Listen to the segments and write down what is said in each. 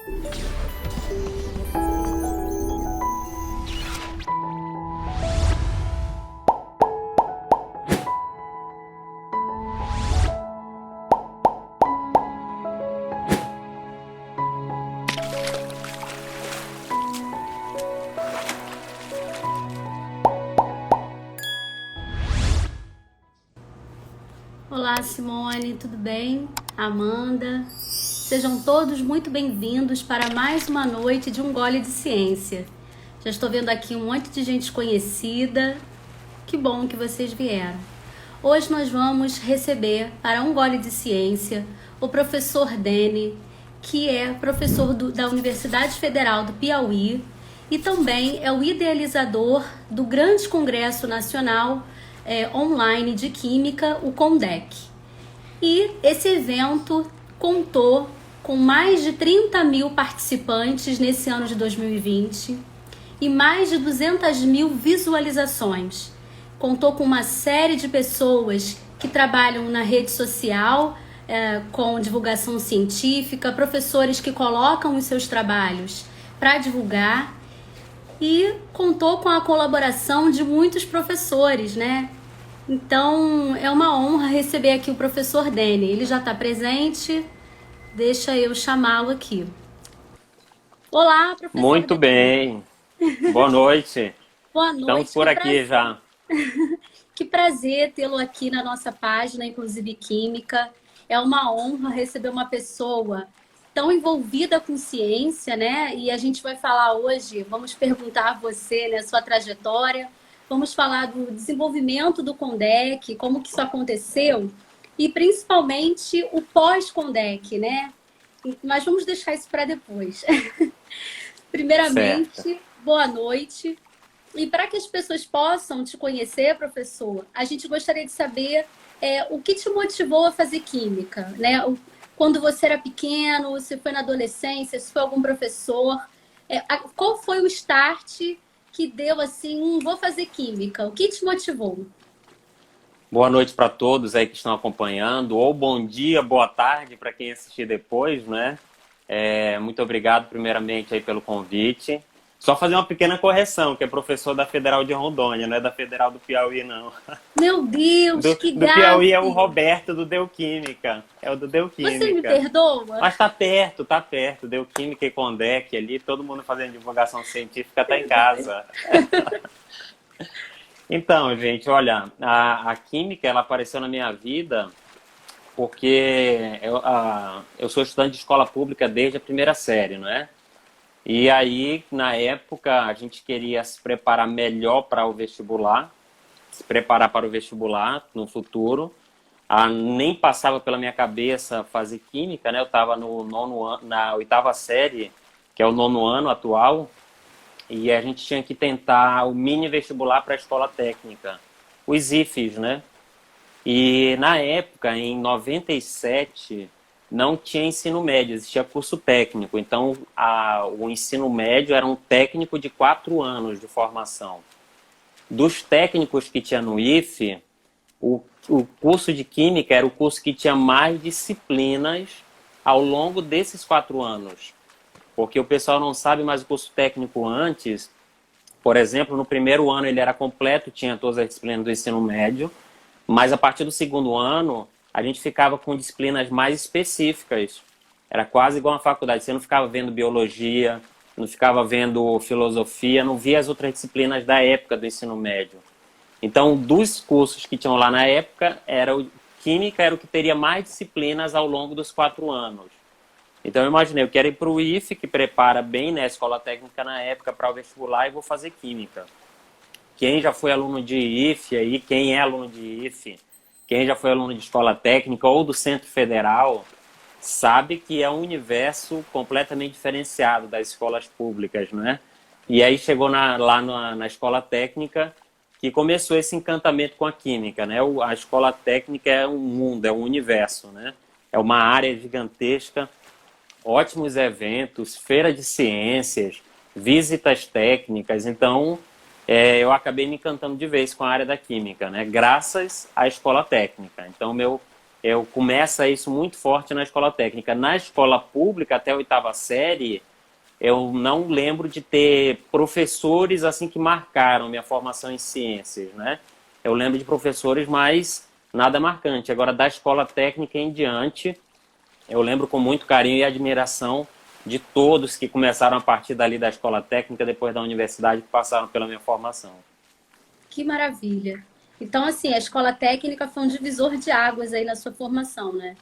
Olá, Simone, tudo bem? Amanda, sejam todos muito bem-vindos para mais uma noite de Um Gole de Ciência. Já estou vendo aqui um monte de gente conhecida, que bom que vocês vieram. Hoje nós vamos receber para Um Gole de Ciência o professor Dene, que é professor da Universidade Federal do Piauí e também é o idealizador do Grande Congresso Nacional online de Química, o CONDEC. E esse evento contou com mais de 30 mil participantes nesse ano de 2020 e mais de 200 mil visualizações. Contou com uma série de pessoas que trabalham na rede social com divulgação científica, professores que colocam os seus trabalhos para divulgar, e contou com a colaboração de muitos professores, né? Então, é uma honra receber aqui o professor Dene. Ele já está presente, deixa eu chamá-lo aqui. Olá, professor Muito Dene. bem, boa noite. Boa noite. Estamos por aqui prazer. já. Que prazer tê-lo aqui na nossa página, inclusive Química. É uma honra receber uma pessoa tão envolvida com ciência, né? E a gente vai falar hoje, vamos perguntar a você, né, sua trajetória, vamos falar do desenvolvimento do CONDEC, como que isso aconteceu e principalmente o pós-CONDEC, né? Mas vamos deixar isso para depois. Primeiramente, Certo. boa noite. E para que as pessoas possam te conhecer, professor, a gente gostaria de saber o que te motivou a fazer química, né? Quando você era pequeno, se foi na adolescência, se foi algum professor, qual foi o start que deu assim, vou fazer química? O que te motivou? Boa noite para todos aí que estão acompanhando, ou bom dia, boa tarde para quem assistir depois, né? Muito obrigado primeiramente aí pelo convite. Só fazer uma pequena correção, que é professor da Federal de Rondônia, não é da Federal do Piauí, não. Meu Deus, que Do Piauí é o gafe! Roberto do Deu Química. É o do Deu Você me Química. perdoa? Mas tá perto. Deu Química e Condec ali, todo mundo fazendo divulgação científica tá em casa. Então, gente, olha, a química, ela apareceu na minha vida porque eu sou estudante de escola pública desde a primeira série, não é? E aí, na época, a gente queria se preparar melhor para o vestibular, se preparar para o vestibular no futuro. Nem passava pela minha cabeça fazer química, né? Eu estava na oitava série, que é o nono ano atual, e a gente tinha que tentar o mini vestibular para a escola técnica, os IFES, né? E na época, em 97, não tinha ensino médio, existia curso técnico. Então, o ensino médio era um técnico de 4 anos de formação. Dos técnicos que tinha no IFE, o curso de Química era o curso que tinha mais disciplinas ao longo desses 4 anos. Porque o pessoal não sabe, mas o curso técnico antes, por exemplo, no primeiro ano ele era completo, tinha todas as disciplinas do ensino médio, mas a partir do segundo ano, a gente ficava com disciplinas mais específicas. Era quase igual uma faculdade. Você não ficava vendo biologia, não ficava vendo filosofia, não via as outras disciplinas da época do ensino médio. Então, dos cursos que tinham lá na época, Química era o que teria mais disciplinas ao longo dos 4 anos. Então, eu imaginei, eu quero ir para o IFE, que prepara bem, né, a escola técnica na época para o vestibular, e vou fazer Química. Quem já foi aluno de IFE aí, quem é aluno de IFE, quem já foi aluno de escola técnica ou do Centro Federal, sabe que é um universo completamente diferenciado das escolas públicas, né? E aí chegou lá na escola técnica que começou esse encantamento com a química, né? A escola técnica é um mundo, é um universo, né? É uma área gigantesca, ótimos eventos, feira de ciências, visitas técnicas. Então, eu acabei me encantando de vez com a área da química, né? Graças à escola técnica. Então, meu começa isso muito forte na escola técnica. Na escola pública, até a oitava série, eu não lembro de ter professores assim que marcaram minha formação em ciências, né? Eu lembro de professores, mas nada marcante. Agora, da escola técnica em diante, eu lembro com muito carinho e admiração de todos que começaram a partir dali da escola técnica, depois da universidade, que passaram pela minha formação. Que maravilha. Então, assim, a escola técnica foi um divisor de águas aí na sua formação, né?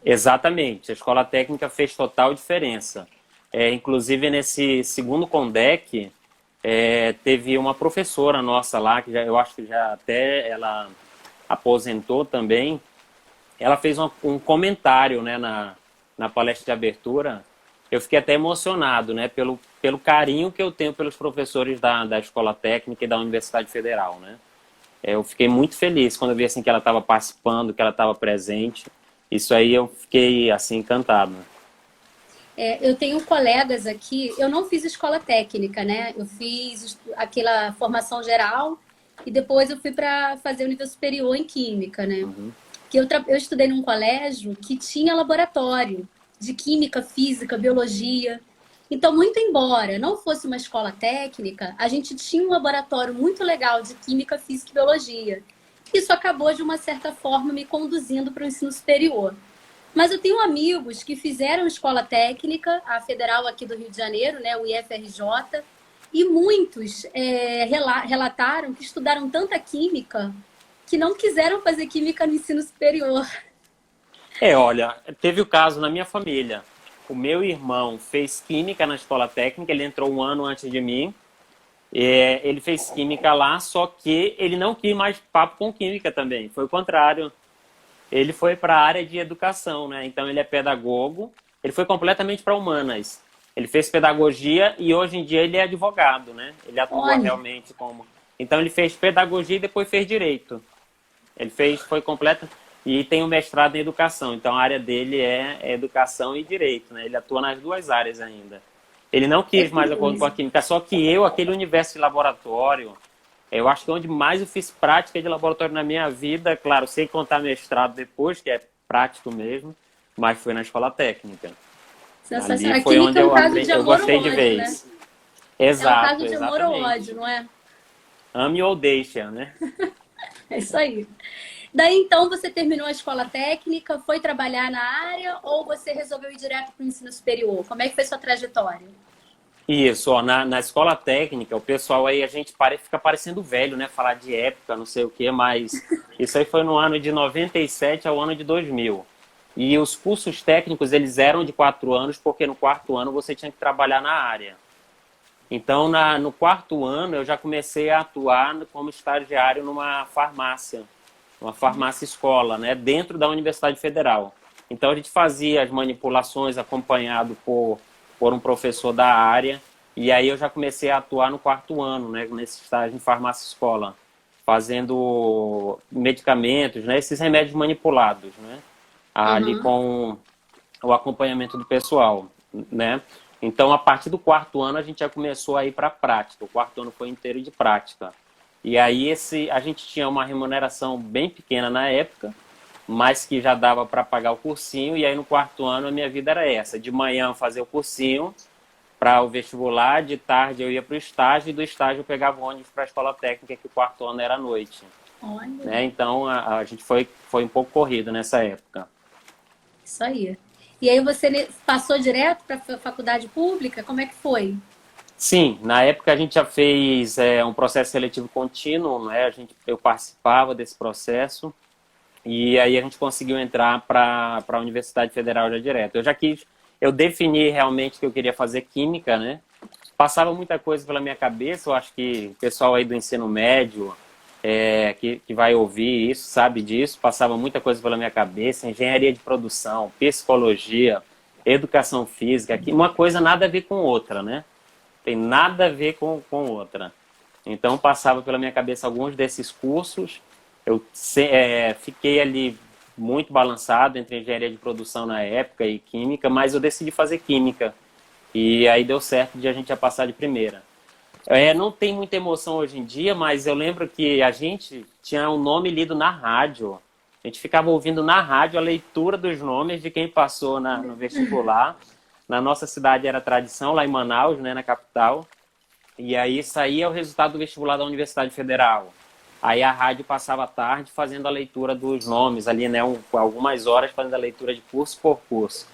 Exatamente, a escola técnica fez total diferença. Inclusive, nesse segundo Condec, teve uma professora nossa lá, que eu acho que já até ela aposentou também. Ela fez um comentário, né, na palestra de abertura. Eu fiquei até emocionado, né, pelo carinho que eu tenho pelos professores da escola técnica e da Universidade Federal, né. Eu fiquei muito feliz quando eu vi assim, que ela estava participando, que ela estava presente. Isso aí eu fiquei assim encantado. Eu tenho colegas aqui, eu não fiz escola técnica, né? Eu fiz aquela formação geral e depois eu fui para fazer o nível superior em química, né? Uhum. Que eu estudei num colégio que tinha laboratório de química, física, biologia. Então, muito embora não fosse uma escola técnica, a gente tinha um laboratório muito legal de química, física e biologia. Isso acabou, de uma certa forma, me conduzindo para o ensino superior. Mas eu tenho amigos que fizeram escola técnica, a federal aqui do Rio de Janeiro, né, o IFRJ, e muitos relataram que estudaram tanta química que não quiseram fazer química no ensino superior. Olha, teve o caso na minha família. O meu irmão fez química na escola técnica, ele entrou um ano antes de mim. Ele fez química lá, só que ele não quis mais papo com química também. Foi o contrário. Ele foi para a área de educação, né? Então ele é pedagogo. Ele foi completamente para humanas. Ele fez pedagogia e hoje em dia ele é advogado, né? Ele atua Olha, realmente como... Então ele fez pedagogia e depois fez direito. Foi completo e tem um mestrado em educação. Então a área dele é educação e direito, né? Ele atua nas duas áreas ainda. Ele não é quis mais acordo com a curioso. química, só que aquele universo de laboratório, eu acho que é onde mais eu fiz prática de laboratório na minha vida, claro, sem contar mestrado depois, que é prático mesmo, mas foi na escola técnica. Ali Sensacional. A foi química onde é um caso de eu amor ou gostei de ódio, né? vez. É um Exato, caso de amor ou exatamente. ódio, não é? Ame ou deixa, né? É isso aí. Daí, então, você terminou a escola técnica, foi trabalhar na área ou você resolveu ir direto para o ensino superior? Como é que foi sua trajetória? Isso, ó, na escola técnica, o pessoal aí, a gente fica parecendo velho, né? Falar de época, não sei o quê, mas isso aí foi no ano de 97 ao ano de 2000. E os cursos técnicos, eles eram de 4 anos, porque no quarto ano você tinha que trabalhar na área. Então, no quarto ano, eu já comecei a atuar como estagiário numa farmácia, uma farmácia escola, né? Dentro da Universidade Federal. Então, a gente fazia as manipulações acompanhado por um professor da área. E aí eu já comecei a atuar no quarto ano, né, nesse estágio em farmácia escola, fazendo medicamentos, né, esses remédios manipulados, né, ali Aham. com o acompanhamento do pessoal, né. Então, a partir do quarto ano, a gente já começou a ir para a prática. O quarto ano foi inteiro de prática. E aí a gente tinha uma remuneração bem pequena na época, mas que já dava para pagar o cursinho. E aí no quarto ano a minha vida era essa: de manhã fazer o cursinho para o vestibular, de tarde eu ia para o estágio e do estágio eu pegava o ônibus para a escola técnica, que o quarto ano era à noite, Olha, né? Então a gente foi um pouco corrido nessa época. isso aí. E aí você passou direto para a faculdade pública? Como é que foi? Sim, na época a gente já fez um processo seletivo contínuo, né? Eu participava desse processo e aí a gente conseguiu entrar para a Universidade Federal já direto. Eu defini realmente que eu queria fazer química, né? Passava muita coisa pela minha cabeça, eu acho que o pessoal aí do ensino médio que vai ouvir isso, sabe disso, passava muita coisa pela minha cabeça: engenharia de produção, psicologia, educação física, uma coisa nada a ver com outra, né? Tem nada a ver com outra. Então, passava pela minha cabeça alguns desses cursos. Fiquei ali muito balançado entre engenharia de produção na época e química, mas eu decidi fazer química. E aí deu certo de a gente já passar de primeira. Não tem muita emoção hoje em dia, mas eu lembro que a gente tinha um nome lido na rádio. A gente ficava ouvindo na rádio a leitura dos nomes de quem passou no vestibular. Na nossa cidade era tradição, lá em Manaus, né, na capital. E aí saía o resultado do vestibular da Universidade Federal. Aí a rádio passava a tarde fazendo a leitura dos nomes ali, né, algumas horas fazendo a leitura de curso por curso.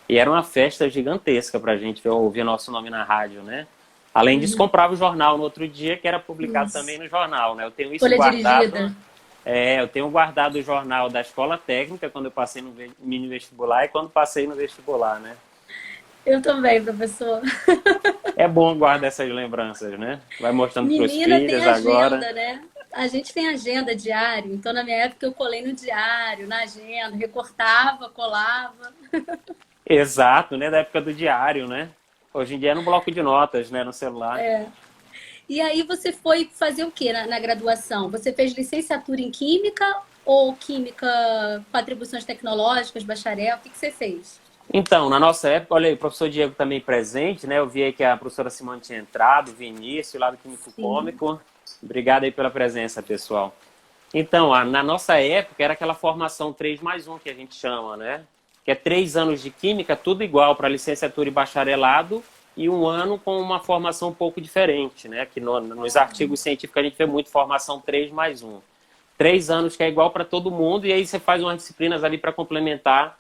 E era uma festa gigantesca para a gente ouvir nosso nome na rádio, né? Além disso, comprava o jornal no outro dia, que era publicado também no jornal, né? Eu tenho isso Folha guardado. dirigida. Eu tenho guardado o jornal da escola técnica quando eu passei no mini vestibular e quando passei no vestibular, né? Eu também, professor. É bom guardar essas lembranças, né? Vai mostrando para os Menina tem filhos agenda, agora. né? A gente tem agenda diário, então na minha época eu colei no diário, na agenda, recortava, colava. Exato, né? Da época do diário, né? Hoje em dia é no bloco de notas, né? No celular. E aí você foi fazer o quê na graduação? Você fez licenciatura em Química ou Química com atribuições tecnológicas, bacharel? O que você fez? Então, na nossa época, olha aí, o professor Diego também presente, né? Eu vi aí que a professora Simone tinha entrado, o Vinícius, lá do Químico Cômico. Obrigado aí pela presença, pessoal. Então, na nossa época, era aquela formação 3+1 que a gente chama, né? Que é 3 anos de Química, tudo igual para licenciatura e bacharelado, e um ano com uma formação um pouco diferente, né? Que nos artigos científicos a gente vê muito formação 3+1. 3 anos que é igual para todo mundo, e aí você faz umas disciplinas ali para complementar,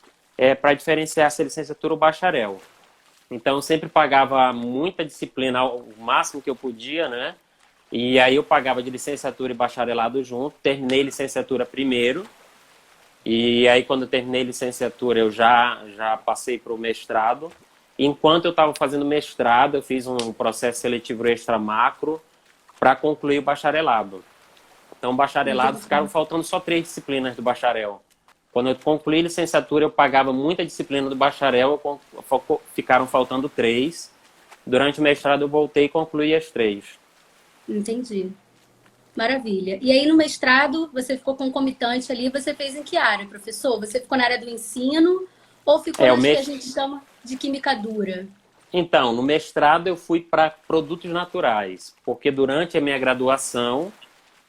para diferenciar se é licenciatura ou bacharel. Então, eu sempre pagava muita disciplina, o máximo que eu podia, né? E aí eu pagava de licenciatura e bacharelado junto, terminei licenciatura primeiro, e aí quando eu terminei licenciatura eu já passei para o mestrado. Enquanto eu estava fazendo mestrado, eu fiz um processo seletivo extra macro para concluir o bacharelado. Então, o bacharelado ficaram faltando só 3 disciplinas do bacharel. Quando eu concluí licenciatura, eu pagava muita disciplina do bacharel, ficaram faltando 3. Durante o mestrado, eu voltei e concluí as 3. Entendi. Maravilha. E aí no mestrado, você ficou concomitante ali, você fez em que área, professor? Você ficou na área do ensino ou ficou O nas que a mes... gente chama de química dura? Então, no mestrado eu fui para produtos naturais, porque durante a minha graduação,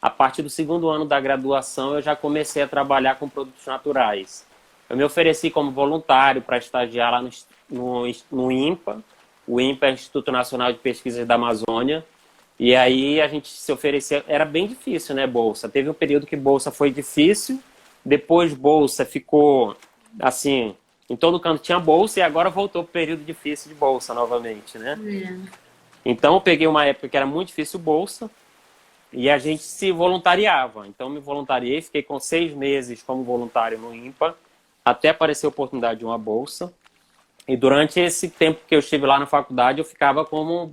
a partir do segundo ano da graduação, eu já comecei a trabalhar com produtos naturais. Eu me ofereci como voluntário para estagiar lá no INPA. O INPA é o Instituto Nacional de Pesquisas da Amazônia. E aí a gente se oferecia, era bem difícil, né, bolsa? Teve um período que bolsa foi difícil, depois bolsa ficou, assim, em todo canto tinha bolsa e agora voltou para o período difícil de bolsa novamente, né? Então eu peguei uma época que era muito difícil bolsa e a gente se voluntariava. Então me voluntariei, fiquei com 6 meses como voluntário no INPA, até aparecer a oportunidade de uma bolsa. E durante esse tempo que eu estive lá na faculdade, eu ficava como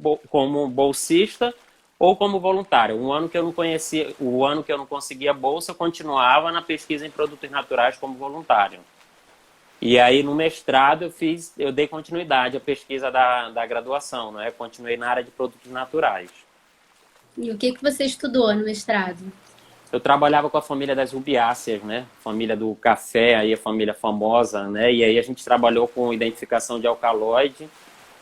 bolsista ou como voluntário. Um ano que eu não conhecia, o ano que eu não conseguia bolsa, eu continuava na pesquisa em produtos naturais como voluntário. E aí no mestrado eu dei continuidade à pesquisa da graduação, né? Continuei na área de produtos naturais. E o que você estudou no mestrado? Eu trabalhava com a família das rubiáceas, né? Família do café, aí a família famosa, né? E aí a gente trabalhou com identificação de alcaloide,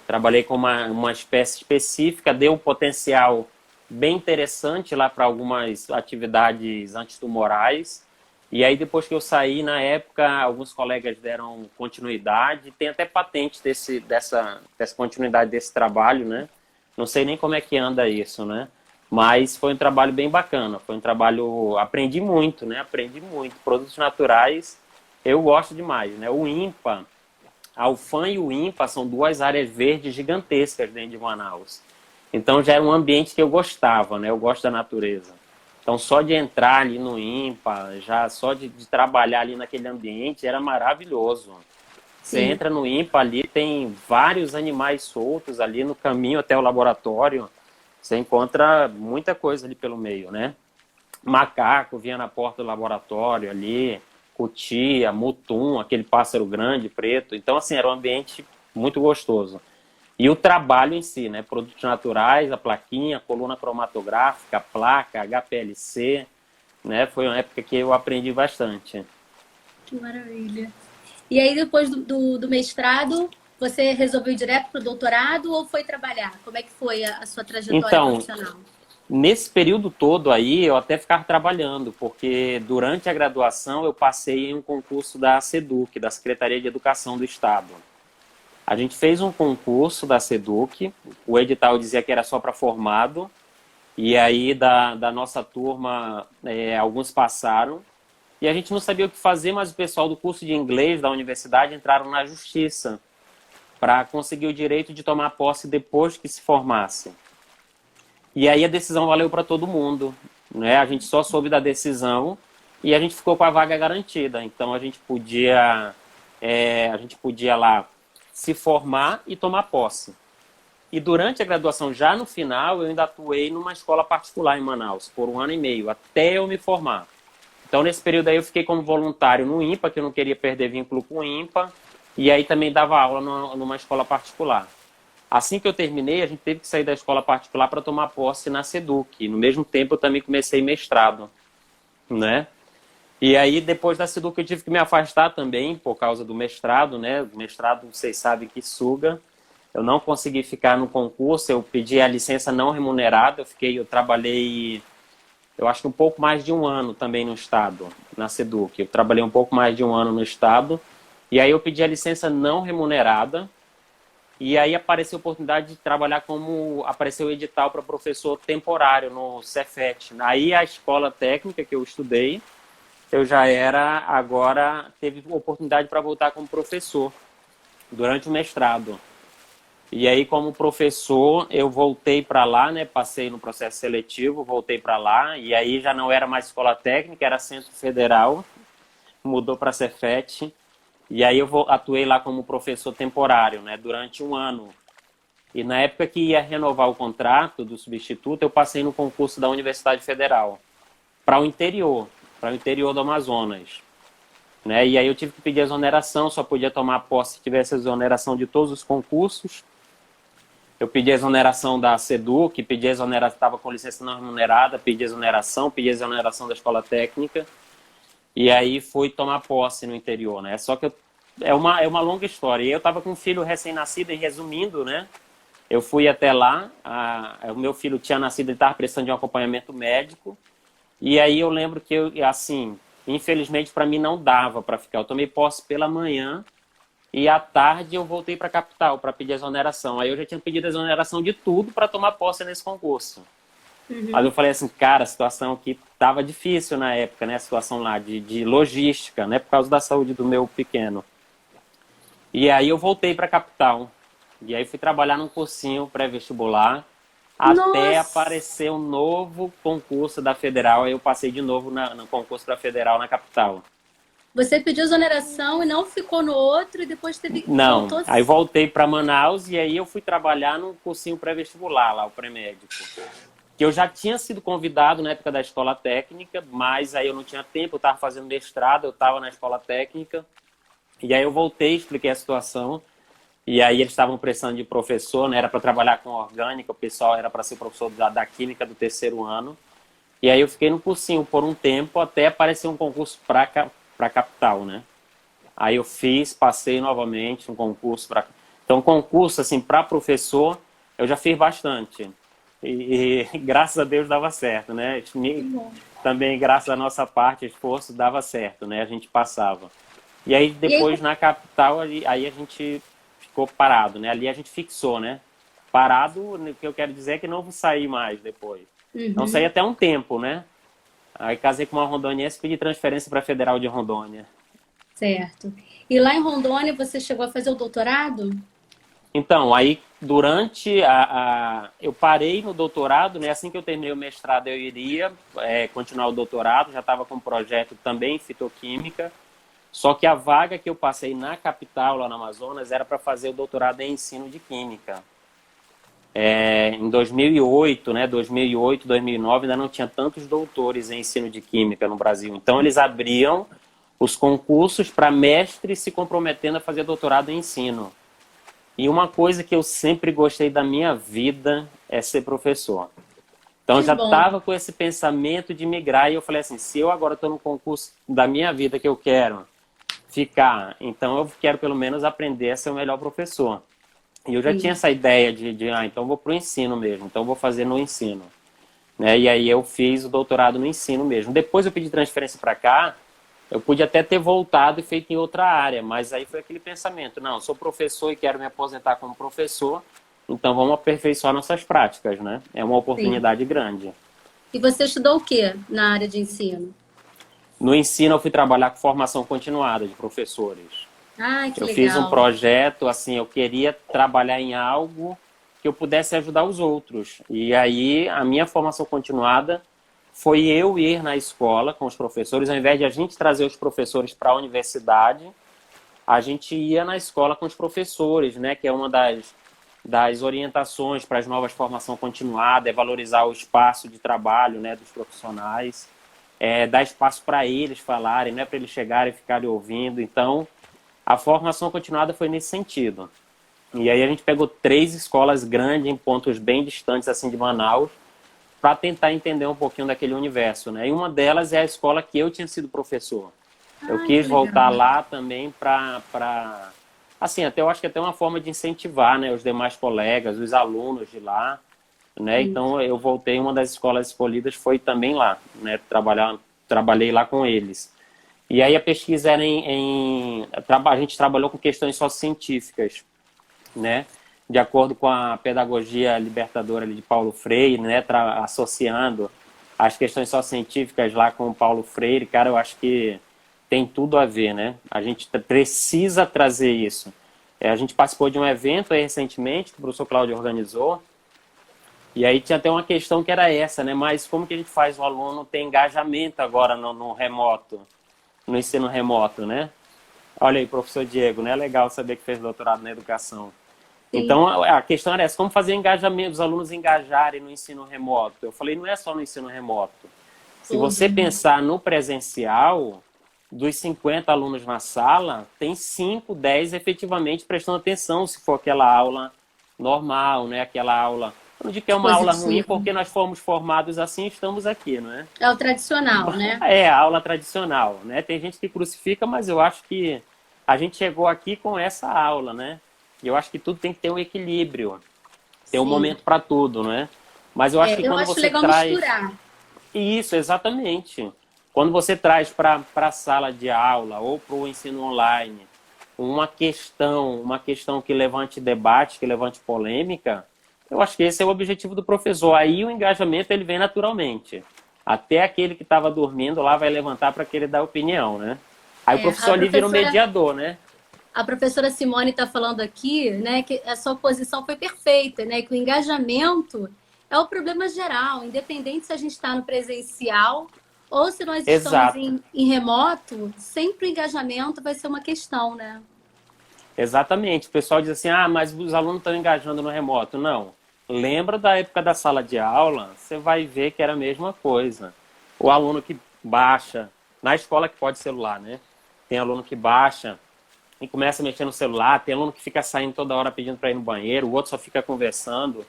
trabalhei com uma espécie específica, deu um potencial bem interessante lá para algumas atividades antitumorais. E aí depois que eu saí, na época, alguns colegas deram continuidade, tem até patente dessa continuidade desse trabalho, né? Não sei nem como é que anda isso, né? Mas foi um trabalho bem bacana, foi um trabalho, aprendi muito, né? Aprendi muito. Produtos naturais, eu gosto demais, né? O INPA, a UFAM e o INPA são 2 áreas verdes gigantescas dentro de Manaus. Então já era um ambiente que eu gostava, né? Eu gosto da natureza. Então só de entrar ali no INPA, já só de trabalhar ali naquele ambiente, era maravilhoso. Você entra no INPA ali, tem vários animais soltos ali no caminho até o laboratório. Você encontra muita coisa ali pelo meio, né? Macaco vinha na porta do laboratório ali, cutia, mutum, aquele pássaro grande, preto. Então, assim, era um ambiente muito gostoso. E o trabalho em si, né? Produtos naturais, a plaquinha, a coluna cromatográfica, a placa, HPLC, né? Foi uma época que eu aprendi bastante. Que maravilha. E aí, depois do mestrado, você resolveu ir direto para o doutorado ou foi trabalhar? Como é que foi a sua trajetória Então, profissional? Nesse período todo aí, eu até ficava trabalhando, porque durante a graduação eu passei em um concurso da SEDUC, da Secretaria de Educação do Estado. A gente fez um concurso da SEDUC, o edital dizia que era só para formado, e aí da nossa turma, alguns passaram, e a gente não sabia o que fazer, mas o pessoal do curso de inglês da universidade entraram na justiça para conseguir o direito de tomar posse depois que se formasse. E aí a decisão valeu para todo mundo, né? A gente só soube da decisão e a gente ficou com a vaga garantida. Então a gente podia lá se formar e tomar posse. E durante a graduação, já no final, eu ainda atuei numa escola particular em Manaus por 1 ano e meio, até eu me formar. Então nesse período aí eu fiquei como voluntário no IMPA, que eu não queria perder vínculo com o IMPA, e aí também dava aula numa escola particular. Assim que eu terminei, a gente teve que sair da escola particular para tomar posse na SEDUC. No mesmo tempo, eu também comecei mestrado, né? E aí, depois da SEDUC, eu tive que me afastar também por causa do mestrado, né? O mestrado, vocês sabem que suga. Eu não consegui ficar no concurso, eu pedi a licença não remunerada. Eu trabalhei, eu acho que um pouco mais de 1 ano também no Estado, na SEDUC. Eu trabalhei um pouco mais de 1 ano no Estado. E aí eu pedi a licença não remunerada. E aí apareceu a oportunidade de trabalhar apareceu o edital para professor temporário no Cefet. Aí a escola técnica que eu estudei, eu já agora teve oportunidade para voltar como professor durante o mestrado. E aí como professor eu voltei para lá, né? Passei no processo seletivo, voltei para lá. E aí já não era mais escola técnica, era Centro Federal, mudou para Cefet. E aí eu atuei lá como professor temporário, né, durante 1 ano. E na época que ia renovar o contrato do substituto, eu passei no concurso da Universidade Federal para o interior do Amazonas. Né? E aí eu tive que pedir exoneração, só podia tomar posse se tivesse exoneração de todos os concursos. Eu pedi exoneração da SEDUC, pedi exoneração, estava com licença não remunerada, pedi exoneração da escola técnica. E aí fui tomar posse no interior, né? Só que é uma longa história. E eu estava com um filho recém-nascido, e resumindo, né? Eu fui até lá, o meu filho tinha nascido, ele estava precisando de um acompanhamento médico. E aí eu lembro que, assim, infelizmente para mim não dava para ficar. Eu tomei posse pela manhã e à tarde eu voltei para a capital para pedir exoneração. Aí eu já tinha pedido exoneração de tudo para tomar posse nesse concurso. Uhum. Aí eu falei assim, cara, a situação aqui estava difícil na época, né? A situação lá de logística, né? Por causa da saúde do meu pequeno. E aí eu voltei para a capital. E aí fui trabalhar num cursinho pré-vestibular até aparecer um novo concurso da Federal. Aí eu passei de novo no concurso da Federal na capital. Você pediu exoneração e não ficou no outro e depois teve... Não, voltou... aí voltei para Manaus e aí eu fui trabalhar num cursinho pré-vestibular lá, o pré-médico. Que eu já tinha sido convidado na época da escola técnica, mas aí eu não tinha tempo, eu estava fazendo mestrado, eu estava na escola técnica, e aí eu voltei, expliquei a situação, e aí eles estavam precisando de professor, né? Era para trabalhar com orgânica, o pessoal era para ser professor da química do 3º ano, e aí eu fiquei no cursinho por um tempo, até aparecer um concurso para capital, né? Aí eu passei novamente um concurso para... Então, concurso, assim, para professor, eu já fiz bastante. E graças a Deus dava certo, né? Também, graças à nossa parte, esforço, dava certo, né? A gente passava. E aí, depois, na capital, aí a gente ficou parado, né? Ali a gente fixou, né? Parado, o que eu quero dizer é que não vou sair mais depois. Não saí até um tempo, né? Aí casei com uma rondoniense e pedi transferência para a Federal de Rondônia. Certo. E lá em Rondônia, você chegou a fazer o doutorado? Então, aí durante eu parei no doutorado, né? Assim que eu terminei o mestrado, eu iria continuar o doutorado, já estava com um projeto também em fitoquímica, só que a vaga que eu passei na capital, lá no Amazonas, era para fazer o doutorado em ensino de química. Em 2008, né? 2008, 2009, ainda não tinha tantos doutores em ensino de química no Brasil. Então, eles abriam os concursos para mestres se comprometendo a fazer doutorado em ensino. E uma coisa que eu sempre gostei da minha vida é ser professor. Então, eu já estava com esse pensamento de migrar e eu falei assim, se eu agora estou no concurso da minha vida que eu quero ficar, então eu quero pelo menos aprender a ser o melhor professor. E eu já tinha essa ideia então eu vou para o ensino mesmo, então eu vou fazer no ensino. né? E aí eu fiz o doutorado no ensino mesmo. Depois eu pedi transferência para cá, eu pude até ter voltado e feito em outra área, mas aí foi aquele pensamento, não, eu sou professor e quero me aposentar como professor, então vamos aperfeiçoar nossas práticas, né? É uma Sim. oportunidade grande. E você estudou o quê na área de ensino? No ensino eu fui trabalhar com formação continuada de professores. Ah, que Eu fiz um legal. projeto, assim, eu queria trabalhar em algo que eu pudesse ajudar os outros. E aí a minha formação continuada foi eu ir na escola com os professores, ao invés de a gente trazer os professores para a universidade, a gente ia na escola com os professores, né? Que é uma das orientações para as novas formação continuada, é valorizar o espaço de trabalho, né, dos profissionais, dar espaço para eles falarem, não é para eles chegarem e ficarem ouvindo. Então, a formação continuada foi nesse sentido. E aí a gente pegou 3 escolas grandes em pontos bem distantes assim de Manaus para tentar entender um pouquinho daquele universo, né? E uma delas é a escola que eu tinha sido professor. Eu Ah, que quis voltar legal. lá também para assim, até eu acho que até uma forma de incentivar, né, os demais colegas, os alunos de lá, né? Sim. Então eu voltei, uma das escolas escolhidas foi também lá, né? Trabalhei lá com eles. E aí a pesquisa era a gente trabalhou com questões sociocientíficas, né? De acordo com a pedagogia libertadora de Paulo Freire, né? Associando as questões sociocientíficas lá com o Paulo Freire, cara, eu acho que tem tudo a ver, né? A gente precisa trazer isso. A gente participou de um evento aí recentemente que o professor Cláudio organizou, e aí tinha até uma questão que era essa, né? Mas como que a gente faz o aluno ter engajamento agora no remoto, no ensino remoto, né? Olha aí, professor Diego, né? Legal saber que fez doutorado na educação. Sim. Então, a questão era essa, como fazer engajamento, os alunos engajarem no ensino remoto? Eu falei, não é só no ensino remoto. Se Tudo, você né? pensar no presencial, dos 50 alunos na sala, tem 5, 10 efetivamente prestando atenção, se for aquela aula normal, né? Aquela aula. Eu não digo que é uma aula ruim, Dispositivo. porque nós fomos formados assim, estamos aqui, não é? É o tradicional, né? É a aula tradicional, né? Tem gente que crucifica, mas eu acho que a gente chegou aqui com essa aula, né? E eu acho que tudo tem que ter um equilíbrio, ter um Sim. momento para tudo, né? Mas eu acho que Eu quando acho você legal traz misturar. isso, exatamente. Quando você traz para a sala de aula ou para o ensino online uma questão que levante debate, que levante polêmica, eu acho que esse é o objetivo do professor. Aí o engajamento ele vem naturalmente. Até aquele que estava dormindo lá vai levantar para querer dar opinião, né? Aí o É, professor ali vira o mediador, né? a professora Simone está falando aqui, né, que a sua posição foi perfeita, né, que o engajamento é o problema geral, independente se a gente está no presencial ou se nós estamos Exato. em remoto, sempre o engajamento vai ser uma questão, né? Exatamente. O pessoal diz assim, ah, mas os alunos estão engajando no remoto. Não. Lembra da época da sala de aula? Você vai ver que era a mesma coisa. O aluno que baixa, na escola que pode celular, né? Tem aluno que baixa e começa a mexer no celular, tem aluno que fica saindo toda hora pedindo para ir no banheiro, o outro só fica conversando.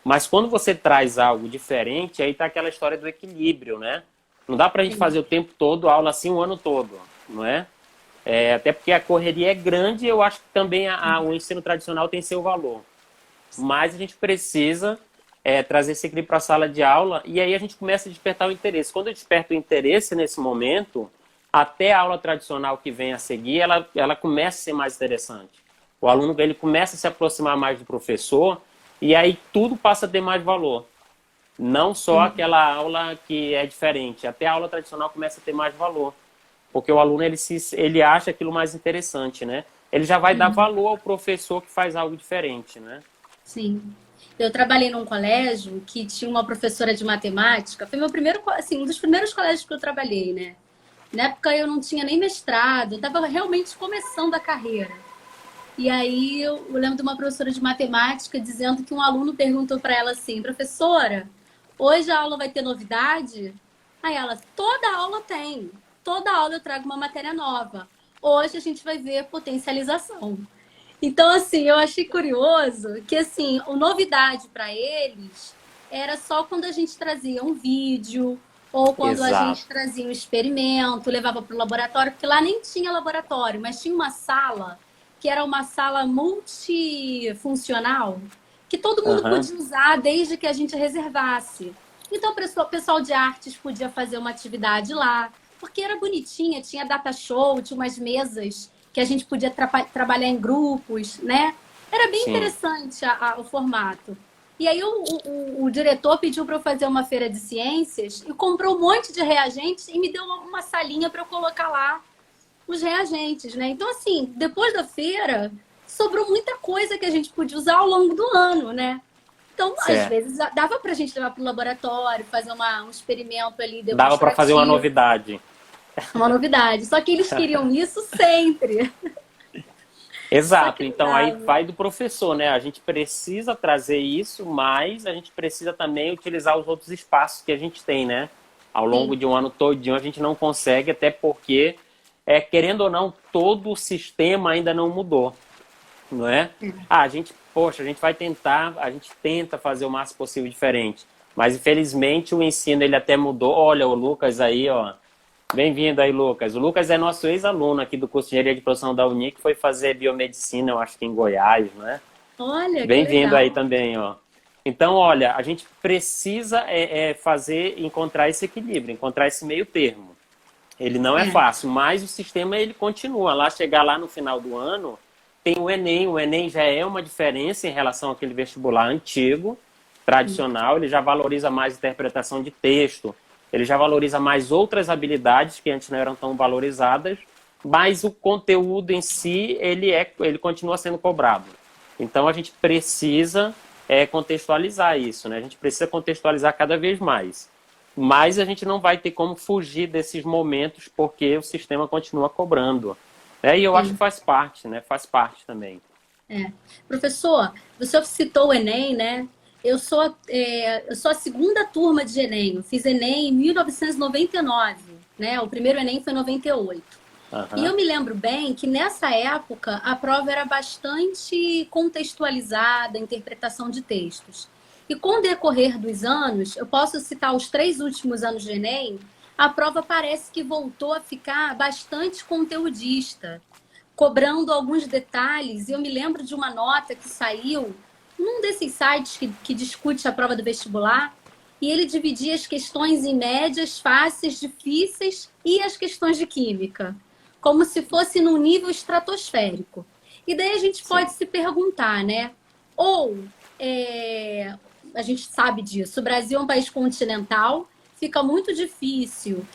Mas quando você traz algo diferente, aí tá aquela história do equilíbrio, né? Não dá para a gente Sim. fazer o tempo todo aula assim o ano todo, não é? Até porque a correria é grande e eu acho que também o ensino tradicional tem seu valor. Mas a gente precisa trazer esse equilíbrio para a sala de aula e aí a gente começa a despertar o interesse. Quando eu desperto o interesse nesse momento, até a aula tradicional que vem a seguir, ela começa a ser mais interessante. O aluno ele começa a se aproximar mais do professor e aí tudo passa a ter mais valor. Não só Sim. aquela aula que é diferente, até a aula tradicional começa a ter mais valor. Porque o aluno ele acha aquilo mais interessante, né? Ele já vai dar Sim. valor ao professor que faz algo diferente, né? Sim. Eu trabalhei num colégio que tinha uma professora de matemática. Foi meu primeiro, assim, um dos primeiros colégios que eu trabalhei, né? Na época eu não tinha nem mestrado, eu estava realmente começando a carreira. E aí eu lembro de uma professora de matemática dizendo que um aluno perguntou para ela assim: professora, hoje a aula vai ter novidade? Aí ela: toda aula tem, toda aula eu trago uma matéria nova. Hoje a gente vai ver potencialização. Então, assim, eu achei curioso que, assim, a novidade para eles era só quando a gente trazia um vídeo ou quando a gente Exato. trazia um experimento, levava para o laboratório, porque lá nem tinha laboratório, mas tinha uma sala que era uma sala multifuncional que todo mundo Aham. podia usar desde que a gente reservasse. Então o pessoal de artes podia fazer uma atividade lá, porque era bonitinha, tinha data show, tinha umas mesas que a gente podia trabalhar em grupos, né? Era bem Sim. interessante o formato. E aí o diretor pediu para eu fazer uma feira de ciências e comprou um monte de reagentes e me deu uma salinha para eu colocar lá os reagentes, né? Então, assim, depois da feira, sobrou muita coisa que a gente podia usar ao longo do ano, né? Então, às Certo. vezes, dava para a gente levar para o laboratório, fazer um experimento ali Dava para fazer uma demonstrativo, novidade. uma novidade. Só que eles queriam isso sempre. Só Exato, que não então aí dava. vai do professor, né? A gente precisa trazer isso, mas a gente precisa também utilizar os outros espaços que a gente tem, né? Ao longo Sim, de um ano todinho a gente não consegue, até porque, querendo ou não, todo o sistema ainda não mudou, não é? A gente, poxa, a gente vai tentar, a gente tenta fazer o máximo possível diferente, mas infelizmente o ensino ele até mudou. Olha, o Lucas aí, ó. Bem-vindo aí, Lucas. O Lucas é nosso ex-aluno aqui do curso de Engenharia de Produção da Uni, que foi fazer biomedicina, eu acho que em Goiás, né? olha que Bem-vindo aí legal. também, ó. Então, olha, a gente precisa fazer, encontrar esse equilíbrio, encontrar esse meio termo. Ele não é É, fácil, mas o sistema ele continua. Lá, chegar lá no final do ano, tem o Enem. O Enem já é uma diferença em relação àquele vestibular antigo, tradicional. Ele já valoriza mais interpretação de texto, ele já valoriza mais outras habilidades que antes não eram tão valorizadas, mas o conteúdo em si, ele continua sendo cobrado. Então, a gente precisa contextualizar isso, né? A gente precisa contextualizar cada vez mais. Mas a gente não vai ter como fugir desses momentos porque o sistema continua cobrando. E eu acho que sim. faz parte, né? Faz parte também. É. Professor, você citou o Enem, né? Eu sou a segunda turma de Enem. Eu fiz Enem em 1999, né? O primeiro Enem foi em 98. E eu Aham. me lembro bem que nessa época a prova era bastante contextualizada, a interpretação de textos. E com o decorrer dos anos, eu posso citar os 3 últimos anos de Enem, a prova parece que voltou a ficar bastante conteudista, cobrando alguns detalhes. E eu me lembro de uma nota que saiu num desses sites que discute a prova do vestibular, e ele dividia as questões em médias, fáceis, difíceis e as questões de química, como se fosse num nível estratosférico. E daí a gente Sim. pode se perguntar, né? Ou a gente sabe disso, o Brasil é um país continental, fica muito difícil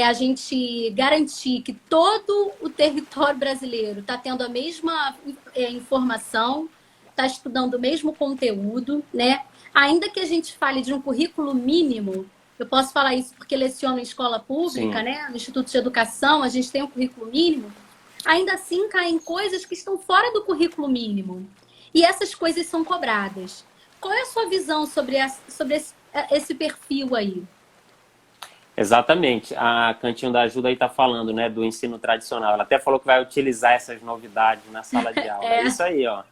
a gente garantir que todo o território brasileiro está tendo a mesma informação, está estudando o mesmo conteúdo, né? Ainda que a gente fale de um currículo mínimo, eu posso falar isso porque leciono em escola pública, Sim. né? No Instituto de Educação, a gente tem um currículo mínimo, ainda assim caem coisas que estão fora do currículo mínimo. E essas coisas são cobradas. Qual é a sua visão sobre esse perfil aí? Exatamente. A Cantinho da Ajuda aí está falando, né, do ensino tradicional. Ela até falou que vai utilizar essas novidades na sala de aula. É É, isso aí, ó.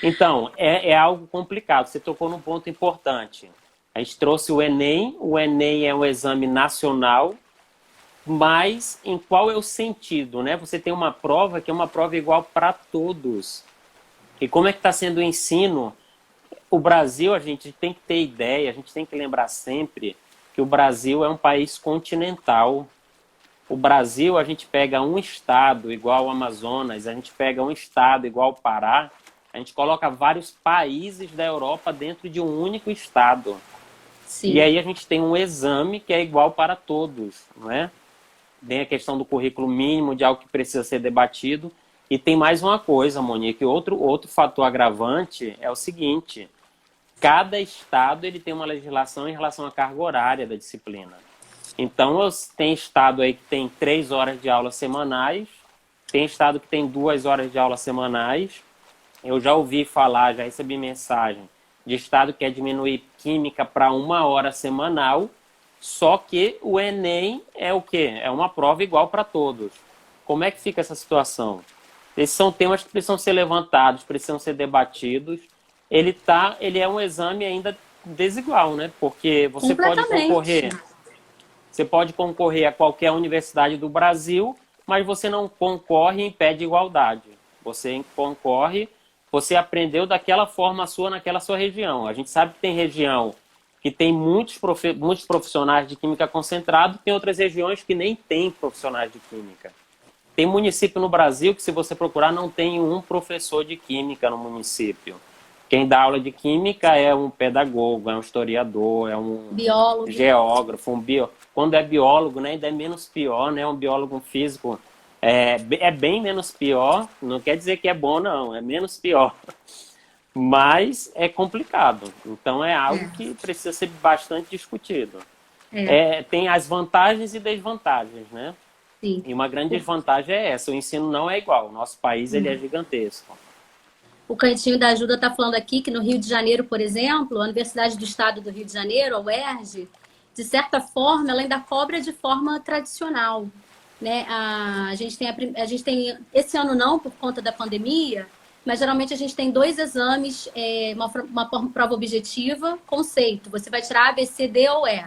Então, é algo complicado. Você tocou num ponto importante. A gente trouxe o Enem. O Enem é um exame nacional, mas em qual é o sentido, né? Você tem uma prova que é uma prova igual para todos. E como é que está sendo o ensino? O Brasil, a gente tem que ter ideia, a gente tem que lembrar sempre que o Brasil é um país continental. O Brasil, a gente pega um estado igual o Amazonas, a gente pega um estado igual o Pará, a gente coloca vários países da Europa dentro de um único estado. E sim, aí a gente tem um exame que é igual para todos, não é? Tem a questão do currículo mínimo, de algo que precisa ser debatido. E tem mais uma coisa, Monique, outro fator agravante é o seguinte: cada estado ele tem uma legislação em relação à carga horária da disciplina. Então, tem estado aí que tem 3 horas de aula semanais, tem estado que tem 2 horas de aula semanais. Eu já ouvi falar, já recebi mensagem de estado que quer diminuir química para 1 hora semanal, só que o Enem é o quê? É uma prova igual para todos. Como é que fica essa situação? Esses são temas que precisam ser levantados, precisam ser debatidos. Ele é um exame ainda desigual, né? Porque completamente. você pode concorrer a qualquer universidade do Brasil, mas você não concorre em pé de igualdade. Você concorre, você aprendeu daquela forma sua naquela sua região. A gente sabe que tem região que tem muitos profissionais de química concentrados, tem outras regiões que nem tem profissionais de química. Tem município no Brasil que, se você procurar, não tem um professor de química no município. Quem dá aula de química é um pedagogo, é um historiador, é um biólogo, geógrafo, quando é biólogo, né, ainda é menos pior, né, um biólogo físico é bem menos pior, não quer dizer que é bom, não, é menos pior. Mas é complicado, então é algo que precisa ser bastante discutido. Tem as vantagens e desvantagens, né? Sim. E uma grande desvantagem é essa, o ensino não é igual, o nosso país ele é gigantesco. O Cantinho da Ajuda está falando aqui que no Rio de Janeiro, por exemplo, a Universidade do Estado do Rio de Janeiro, a UERJ, de certa forma, ela ainda cobra de forma tradicional. Né? A gente tem, esse ano não, por conta da pandemia, mas geralmente a gente tem 2 exames, uma prova objetiva, conceito. Você vai tirar A, B, C, D ou E.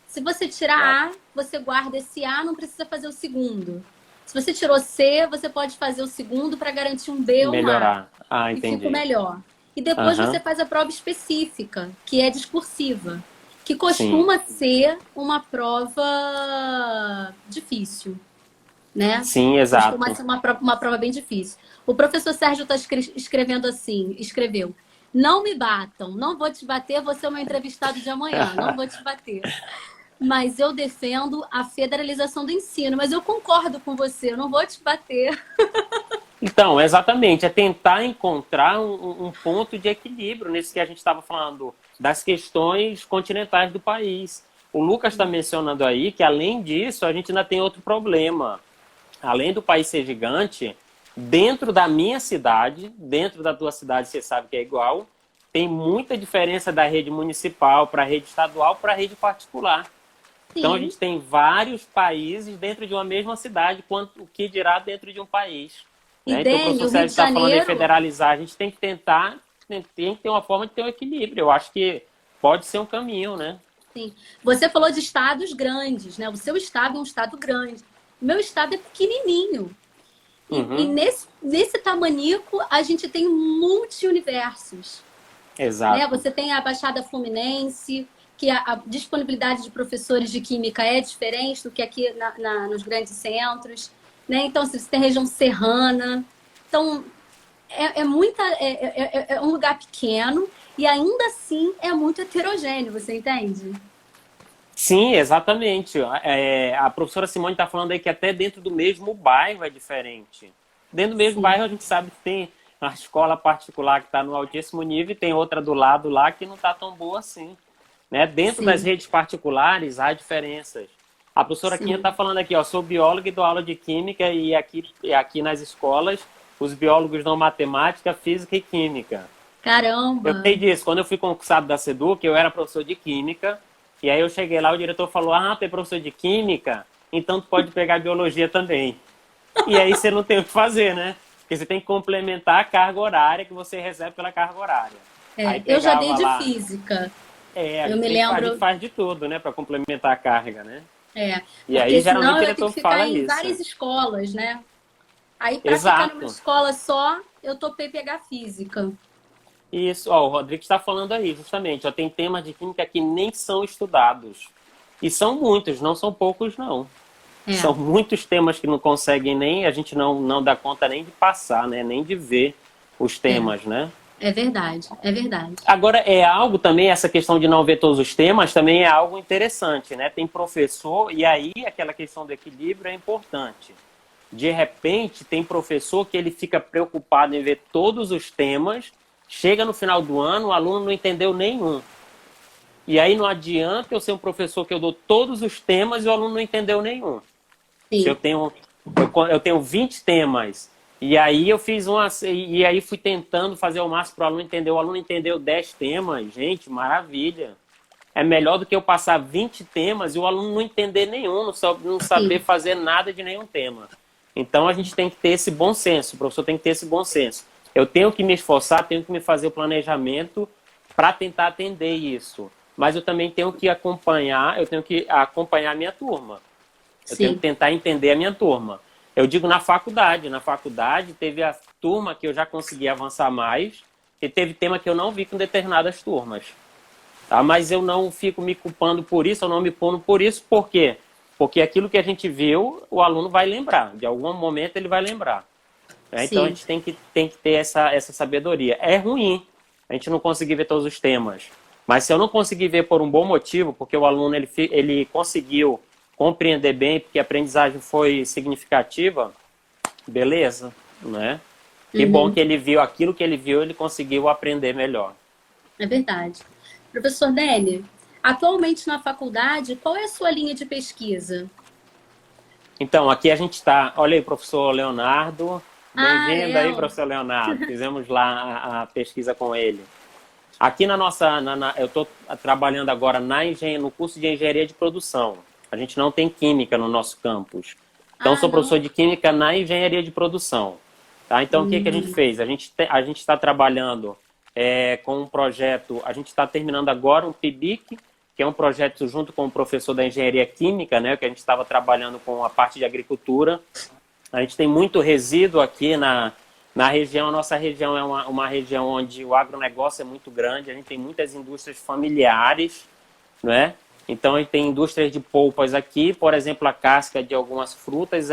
Se você tirar A, você guarda esse A, não precisa fazer o segundo. Se você tirou C, você pode fazer o segundo para garantir um B ou um A. E fica melhor. E depois você faz a prova específica, que é discursiva, que costuma ser uma prova difícil. Né? Sim, exato. Costuma ser uma prova bem difícil. O professor Sérgio está escrevendo assim, escreveu: não me batam, não vou te bater, você é o meu entrevistado de amanhã, não vou te bater. Mas eu defendo a federalização do ensino, mas eu concordo com você, eu não vou te bater. Então, exatamente, é tentar encontrar um ponto de equilíbrio nesse que a gente estava falando, das questões continentais do país. O Lucas está mencionando aí que, além disso, a gente ainda tem outro problema. Além do país ser gigante, dentro da minha cidade, dentro da tua cidade, você sabe que é igual, tem muita diferença da rede municipal para a rede estadual para a rede particular. Sim. Então, a gente tem vários países dentro de uma mesma cidade, quanto o que dirá dentro de um país. Né? Então, o professor Sérgio está falando em federalizar, a gente tem que tentar, tem que ter uma forma de ter um equilíbrio. Eu acho que pode ser um caminho, né? Sim. Você falou de estados grandes, né? O seu estado é um estado grande. O meu estado é pequenininho. E nesse tamanico, a gente tem multi-universos. Exato. Né? Você tem a Baixada Fluminense, que a disponibilidade de professores de química é diferente do que aqui nos grandes centros. Né? Então, você tem a região serrana. Então, é um lugar pequeno e ainda assim é muito heterogêneo, você entende? Sim, exatamente. A professora Simone está falando aí que até dentro do mesmo bairro é diferente. Dentro do mesmo bairro a gente sabe que tem uma escola particular que está no altíssimo nível e tem outra do lado lá que não está tão boa assim. Né? Dentro das redes particulares há diferenças. A professora Quinha está falando aqui, ó, sou bióloga e dou aula de química e aqui nas escolas os biólogos dão matemática, física e química. Caramba! Eu sei disso. Quando eu fui concursado da SEDUC, eu era professor de química. E aí eu cheguei lá, o diretor falou, tu é professor de química, então tu pode pegar biologia também. E aí você não tem o que fazer, né? Porque você tem que complementar a carga horária que você recebe pela carga horária. Eu já dei de física. Eu me lembro. A gente faz de tudo, né? Para complementar a carga, né? E aí geralmente o diretor fala isso. Eu tenho que ficar em várias escolas, né? Aí para ficar numa escola só, eu topei pegar física. Isso, ó, o Rodrigo está falando aí, justamente. Ó, tem temas de química que nem são estudados. E são muitos, não são poucos, não. São muitos temas que não conseguem nem, a gente não dá conta nem de passar, né? Nem de ver os temas, né? É verdade, é verdade. Agora, é algo também, essa questão de não ver todos os temas, também é algo interessante, né? Tem professor, e aí aquela questão do equilíbrio é importante. De repente, tem professor que ele fica preocupado em ver todos os temas. Chega no final do ano, o aluno não entendeu nenhum. E aí não adianta eu ser um professor que eu dou todos os temas e o aluno não entendeu nenhum. Sim. Se eu tenho 20 temas, e aí eu fiz e aí fui tentando fazer o máximo para o aluno entender. O aluno entendeu 10 temas, gente, maravilha. É melhor do que eu passar 20 temas e o aluno não entender nenhum, não saber fazer nada de nenhum tema. Então a gente tem que ter esse bom senso, o professor tem que ter esse bom senso. Eu tenho que me esforçar, tenho que me fazer o planejamento para tentar atender isso. Mas eu também tenho que acompanhar a minha turma. Eu tenho que tentar entender a minha turma. Eu digo na faculdade teve a turma que eu já consegui avançar mais e teve tema que eu não vi com determinadas turmas. Tá? Mas eu não fico me culpando por isso, eu não me puno por isso, por quê? Porque aquilo que a gente viu, o aluno vai lembrar, de algum momento ele vai lembrar. Né? Então a Sim. gente tem que ter essa sabedoria. É ruim a gente não conseguir ver todos os temas, mas se eu não conseguir ver por um bom motivo, porque o aluno ele conseguiu compreender bem, porque a aprendizagem foi significativa, beleza, né? Que bom Uhum. que ele viu aquilo que ele viu, ele conseguiu aprender melhor. É verdade. Professor Dene, atualmente na faculdade, qual é a sua linha de pesquisa? Então, aqui a gente está. Olha aí, professor Leonardo. Ah, Bem-vindo aí, ela. professor Leonardo. Fizemos lá a pesquisa com ele. Aqui na nossa. Eu estou trabalhando agora no curso de engenharia de produção. A gente não tem química no nosso campus. Então, Ah, sou professor não. de química na engenharia de produção. Tá? Então, o que a gente Hum. fez? A gente está trabalhando com um projeto. A gente está terminando agora um PIBIC, que é um projeto junto com o professor da engenharia química, né, que a gente estava trabalhando com a parte de agricultura. A gente tem muito resíduo aqui na região. A nossa região é uma região onde o agronegócio é muito grande, a gente tem muitas indústrias familiares, né? Então, a gente tem indústrias de polpas aqui, por exemplo, a casca de algumas frutas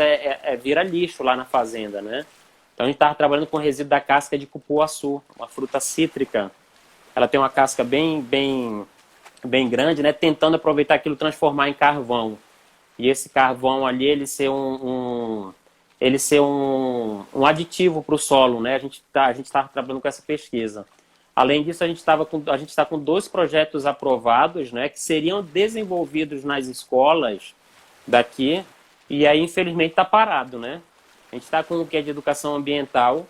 vira lixo lá na fazenda, né? Então, a gente estava trabalhando com o resíduo da casca de cupuaçu, uma fruta cítrica. Ela tem uma casca bem grande, né? Tentando aproveitar aquilo e transformar em carvão. E esse carvão ali, ele ser um aditivo para o solo, né? A gente estava trabalhando com essa pesquisa. Além disso, a gente está com 2 projetos aprovados, né? Que seriam desenvolvidos nas escolas daqui, e aí, infelizmente, está parado, né? A gente está com o que é de educação ambiental.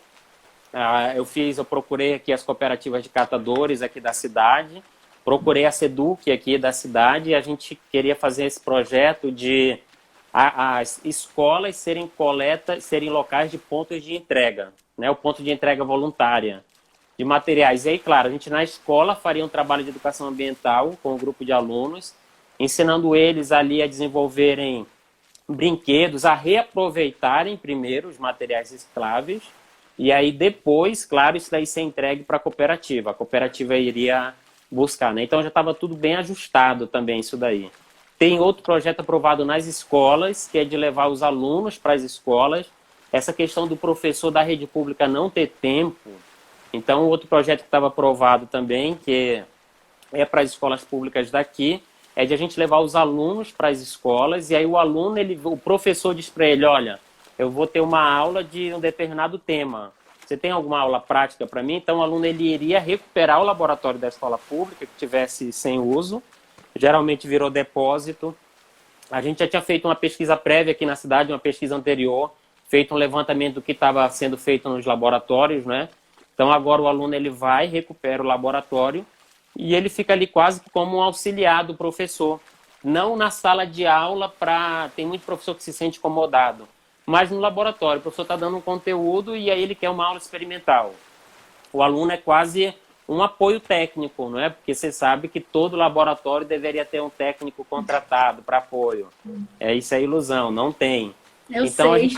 Eu procurei aqui as cooperativas de catadores aqui da cidade, procurei a SEDUC aqui da cidade, e a gente queria fazer esse projeto de as escolas serem locais de pontos de entrega, né? O ponto de entrega voluntária de materiais. E aí, claro, a gente na escola faria um trabalho de educação ambiental com um grupo de alunos, ensinando eles ali a desenvolverem brinquedos, a reaproveitarem primeiro os materiais recicláveis, e aí depois, claro, isso daí ser entregue para a cooperativa. A cooperativa iria buscar, né? Então já estava tudo bem ajustado também isso daí. Tem outro projeto aprovado nas escolas, que é de levar os alunos para as escolas. Essa questão do professor da rede pública não ter tempo. Então, outro projeto que estava aprovado também, que é para as escolas públicas daqui, é de a gente levar os alunos para as escolas, e aí o professor diz para ele, olha, eu vou ter uma aula de um determinado tema. Você tem alguma aula prática para mim? Então, o aluno ele iria recuperar o laboratório da escola pública que tivesse sem uso, geralmente virou depósito. A gente já tinha feito uma pesquisa prévia aqui na cidade, uma pesquisa anterior, feito um levantamento do que estava sendo feito nos laboratórios, né? Então, agora o aluno ele vai, recupera o laboratório e ele fica ali quase como um auxiliar do professor. Não na sala de aula, tem muito professor que se sente incomodado, mas no laboratório. O professor está dando um conteúdo e aí ele quer uma aula experimental. O aluno é quase um apoio técnico, não é? Porque você sabe que todo laboratório deveria ter um técnico contratado para apoio. Isso é ilusão, não tem. Eu Então a sei. gente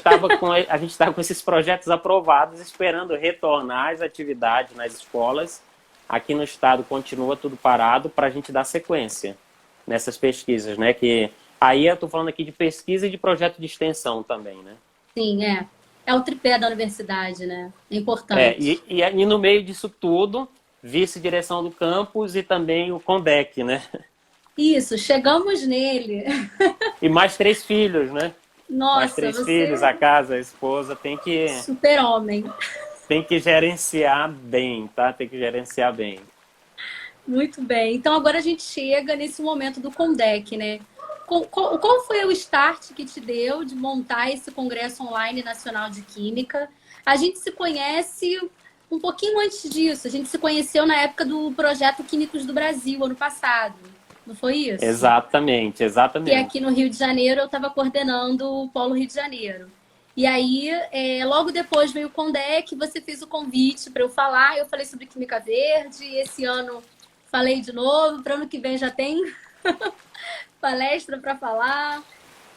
estava com esses projetos aprovados, esperando retornar às atividades nas escolas. Aqui no estado continua tudo parado para a gente dar sequência nessas pesquisas, né? Que aí eu estou falando aqui de pesquisa e de projeto de extensão também, né? Sim, é. É o tripé da universidade, né? É É, importante. e no meio disso tudo, vice-direção do campus e também o CONDEC, né? Isso, chegamos nele. E mais 3 filhos, né? Mais Nossa, 3 filhos, você a casa, a esposa, super-homem. tem que gerenciar bem, tá? Tem que gerenciar bem. Muito bem. Então agora a gente chega nesse momento do Condec, né? Qual foi o start que te deu de montar esse Congresso Online Nacional de Química? A gente se conhece um pouquinho antes disso. A gente se conheceu na época do projeto Químicos do Brasil, ano passado. Não foi isso? Exatamente, Que aqui exatamente. no Rio de Janeiro eu estava coordenando o Polo Rio de Janeiro. E aí, logo depois veio o Condec, você fez o convite para eu falar. Eu falei sobre Química Verde. Esse ano falei de novo. Para ano que vem já tem palestra para falar.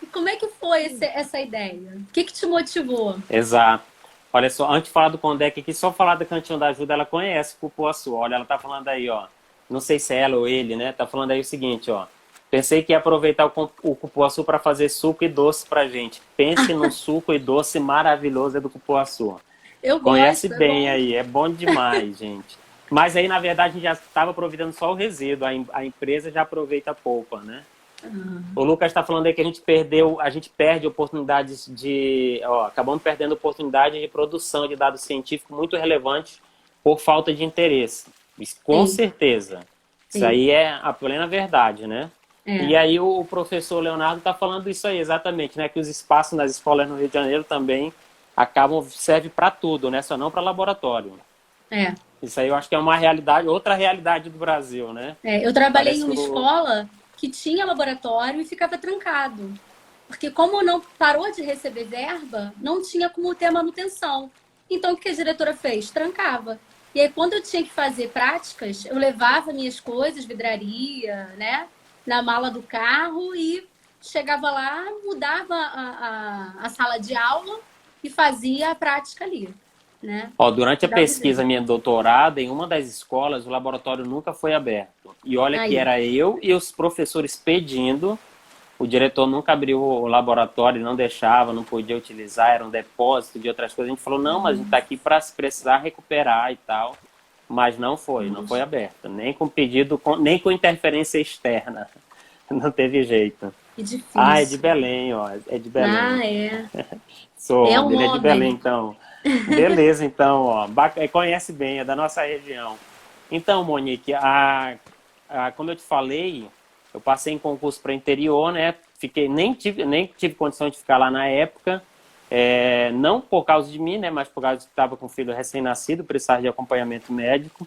E como é que foi essa ideia? O que te motivou? Exato. Olha só, antes de falar do Condec aqui, só falar da Cantinho da Ajuda, ela conhece Cupuaçu. Olha, ela tá falando aí, ó. não sei se é ela ou ele, né? Tá falando aí o seguinte, ó. Pensei que ia aproveitar o cupuaçu para fazer suco e doce pra gente. Pense no suco e doce maravilhoso do cupuaçu. Eu Conhece gosto, é bem bom. aí, é bom demais, gente. Mas aí, na verdade, a gente já estava aproveitando só o resíduo, a empresa já aproveita a polpa, né? O Lucas está falando aí que a gente perde oportunidades acabamos perdendo oportunidades de produção de dados científicos muito relevantes por falta de interesse. Isso, com Sim, certeza. Isso sim. aí é a plena verdade, né? É, E aí o professor Leonardo está falando isso aí, exatamente, né? Que os espaços nas escolas no Rio de Janeiro também serve para tudo, né? Só não para laboratório. é. Isso aí eu acho que é uma realidade, outra realidade do Brasil, né? Eu trabalhei em Parece que uma escola que tinha laboratório e ficava trancado. Porque como não parou de receber verba, não tinha como ter a manutenção. Então, o que a diretora fez? Trancava. E aí, quando eu tinha que fazer práticas, eu levava minhas coisas, vidraria, né? Na mala do carro e chegava lá, mudava a sala de aula e fazia a prática ali, né? Durante a Dava pesquisa jeito. minha doutorada, em uma das escolas, o laboratório nunca foi aberto. E olha que Aí, era eu e os professores pedindo, o diretor nunca abriu o laboratório, não deixava, não podia utilizar, era um depósito de outras coisas. A gente falou, não, mas a gente está aqui para se precisar recuperar e tal. Mas não foi aberto, nem com pedido, nem com interferência externa. Não teve jeito. que Ah, é de difícil. Belém, ó, é de Belém. Ah, é. É Sou, um ele é de Belém, homem. então. Beleza, então, ó. Conhece bem, é da nossa região. Então, Monique, como eu te falei, eu passei em concurso para interior, né? Nem tive condição de ficar lá na época. Não por causa de mim, né? Mas por causa de que estava com um filho recém-nascido, precisava de acompanhamento médico.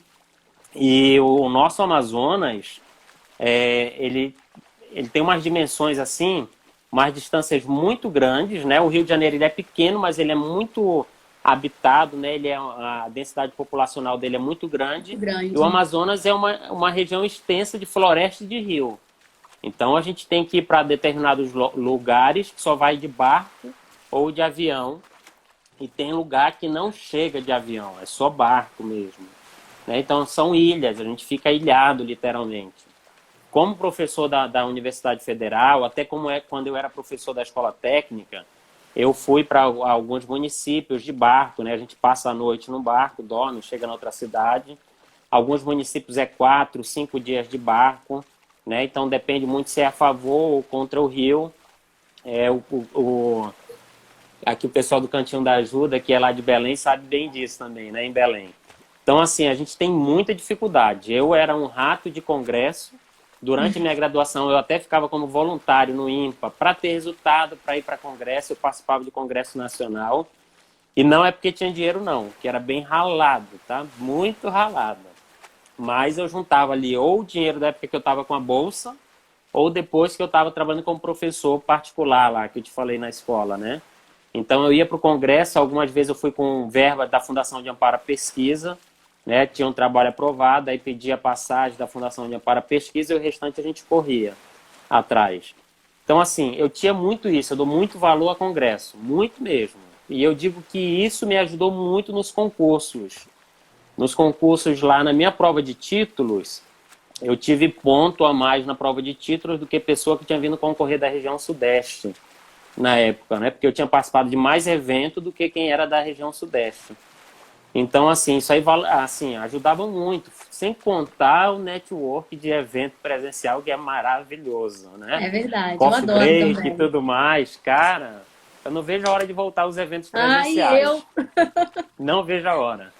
E o nosso Amazonas, ele tem umas dimensões assim, umas distâncias muito grandes, né? O Rio de Janeiro ele é pequeno, mas ele é muito habitado, né? A densidade populacional dele é muito Muito grande. E o grande. Amazonas é uma região extensa de floresta e de rio. Então a gente tem que ir para determinados lugares que só vai de barco ou de avião. E tem lugar que não chega de avião, é só barco mesmo, né? Então são ilhas, a gente fica ilhado literalmente. Como professor da Universidade Federal, até quando eu era professor da escola técnica, eu fui para alguns municípios de barco, né? A gente passa a noite no barco, dorme, chega na outra cidade. Alguns municípios é 4, 5 dias de barco, né? Então depende muito se é a favor ou contra o rio. Aqui o pessoal do Cantinho da Ajuda, que é lá de Belém, sabe bem disso também, né? Em Belém. Então, assim, a gente tem muita dificuldade. Eu era um rato de congresso. Durante minha graduação, eu até ficava como voluntário no INPA para ter resultado, para ir para congresso. Eu participava de congresso nacional. E não é porque tinha dinheiro, não, que era bem ralado, tá? Muito ralado. Mas eu juntava ali ou o dinheiro da época que eu estava com a bolsa, ou depois que eu estava trabalhando como professor particular lá, que eu te falei na escola, né? Então eu ia para o congresso, algumas vezes eu fui com verba da Fundação de Amparo à Pesquisa, né? Tinha um trabalho aprovado, aí pedia passagem da Fundação de Amparo à Pesquisa e o restante a gente corria atrás. Então, assim, eu tinha muito isso, eu dou muito valor a congresso, muito mesmo. E eu digo que isso me ajudou muito nos concursos. Nos concursos lá, na minha prova de títulos, eu tive ponto a mais na prova de títulos do que pessoa que tinha vindo concorrer da região sudeste na época, né? Porque eu tinha participado de mais evento do que quem era da região sudeste. Então, assim, isso aí assim, ajudava muito, sem contar o network de evento presencial, que é maravilhoso, né? É verdade, eu Coffee adoro break e também. tudo mais, cara, eu não vejo a hora de voltar aos eventos Ai, eu. presenciais. Não vejo a hora.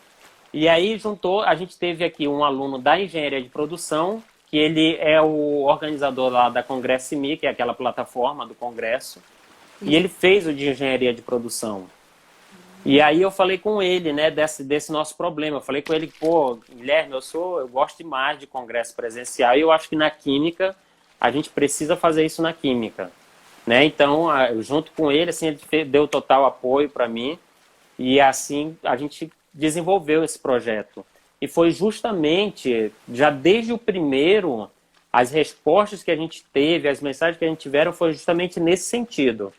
E aí a gente teve aqui um aluno da engenharia de produção, que ele é o organizador lá da Congresso Me, que é aquela plataforma do Congresso, e ele fez o de engenharia de produção. E aí eu falei com ele, né, desse nosso problema. Eu falei com ele, pô, Guilherme, eu gosto demais de congresso presencial e eu acho que na química a gente precisa fazer isso na química, né? Então, junto com ele, assim, ele deu total apoio para mim e assim a gente desenvolveu esse projeto. E foi justamente, já desde o primeiro, as respostas que a gente teve, as mensagens que a gente tiveram, foi justamente nesse sentido,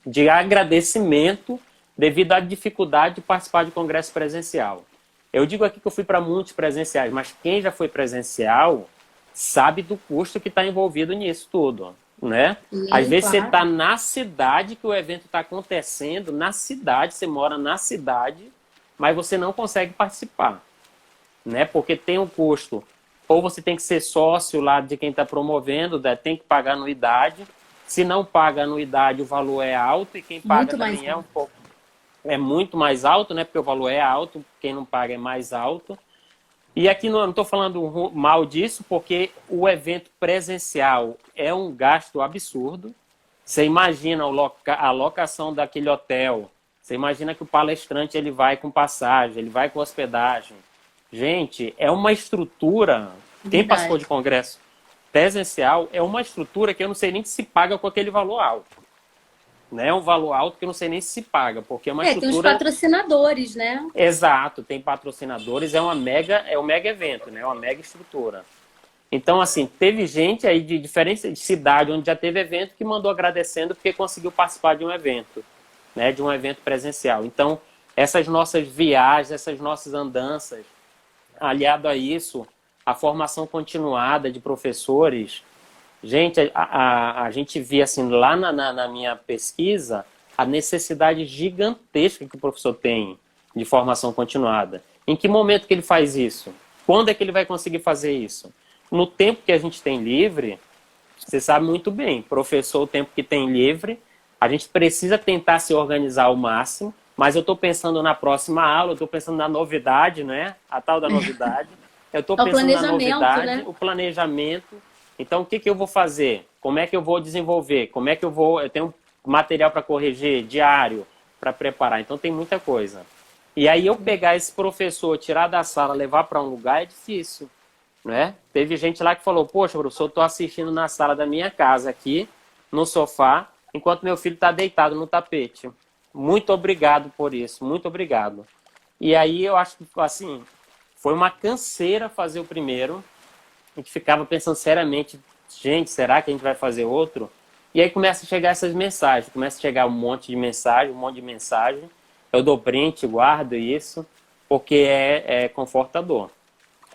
de agradecimento devido à dificuldade de participar de congresso presencial. Eu digo aqui que eu fui para muitos presenciais, mas quem já foi presencial sabe do custo que está envolvido nisso tudo, né? Às Sim, vezes você está claro. na cidade que o evento está acontecendo, na cidade, você mora na cidade, mas você não consegue participar, né? Porque tem um custo. Ou você tem que ser sócio lá de quem está promovendo, né? Tem que pagar anuidade. Se não paga anuidade, o valor é alto, e quem paga Muito mais também é um alto. pouco, é muito mais alto, né? Porque o valor é alto, quem não paga é mais alto. E aqui não estou falando mal disso, porque o evento presencial é um gasto absurdo. Você imagina a locação daquele hotel. Você imagina que o palestrante ele vai com passagem, ele vai com hospedagem. Gente, é uma estrutura. Quem participou Verdade. de congresso presencial é uma estrutura que eu não sei nem se paga com aquele valor alto. Né? É um valor alto que eu não sei nem se paga, porque é uma Tem os estrutura. patrocinadores, né? Exato, tem patrocinadores, é um mega evento, né? É uma mega estrutura. Então, assim, teve gente aí de diferentes de cidade onde já teve evento que mandou agradecendo porque conseguiu participar de um evento, né? De um evento presencial. Então, essas nossas viagens, essas nossas andanças, aliado a isso, a formação continuada de professores, gente, a gente via assim, lá na minha pesquisa, a necessidade gigantesca que o professor tem de formação continuada. Em que momento que ele faz isso? Quando é que ele vai conseguir fazer isso? No tempo que a gente tem livre, você sabe muito bem, professor, o tempo que tem livre, a gente precisa tentar se organizar ao máximo, mas eu estou pensando na próxima aula, eu estou pensando na novidade, né? A tal da novidade. Eu estou É o pensando na planejamento, novidade, né? o planejamento. Então, o que, que eu vou fazer? Como é que eu vou desenvolver? Como é que eu vou... Eu tenho material para corrigir, diário, para preparar. Então, tem muita coisa. E aí, eu pegar esse professor, tirar da sala, levar para um lugar, é difícil, né? Teve gente lá que falou, poxa, professor, eu estou assistindo na sala da minha casa aqui, no sofá, enquanto meu filho está deitado no tapete. Muito obrigado por isso, muito obrigado. E aí eu acho que, assim, foi uma canseira fazer o primeiro. A gente ficava pensando seriamente, gente, será que a gente vai fazer outro? E aí começa a chegar essas mensagens, começa a chegar um monte de mensagem, um monte de mensagem. Eu dou print, guardo isso, porque é confortador.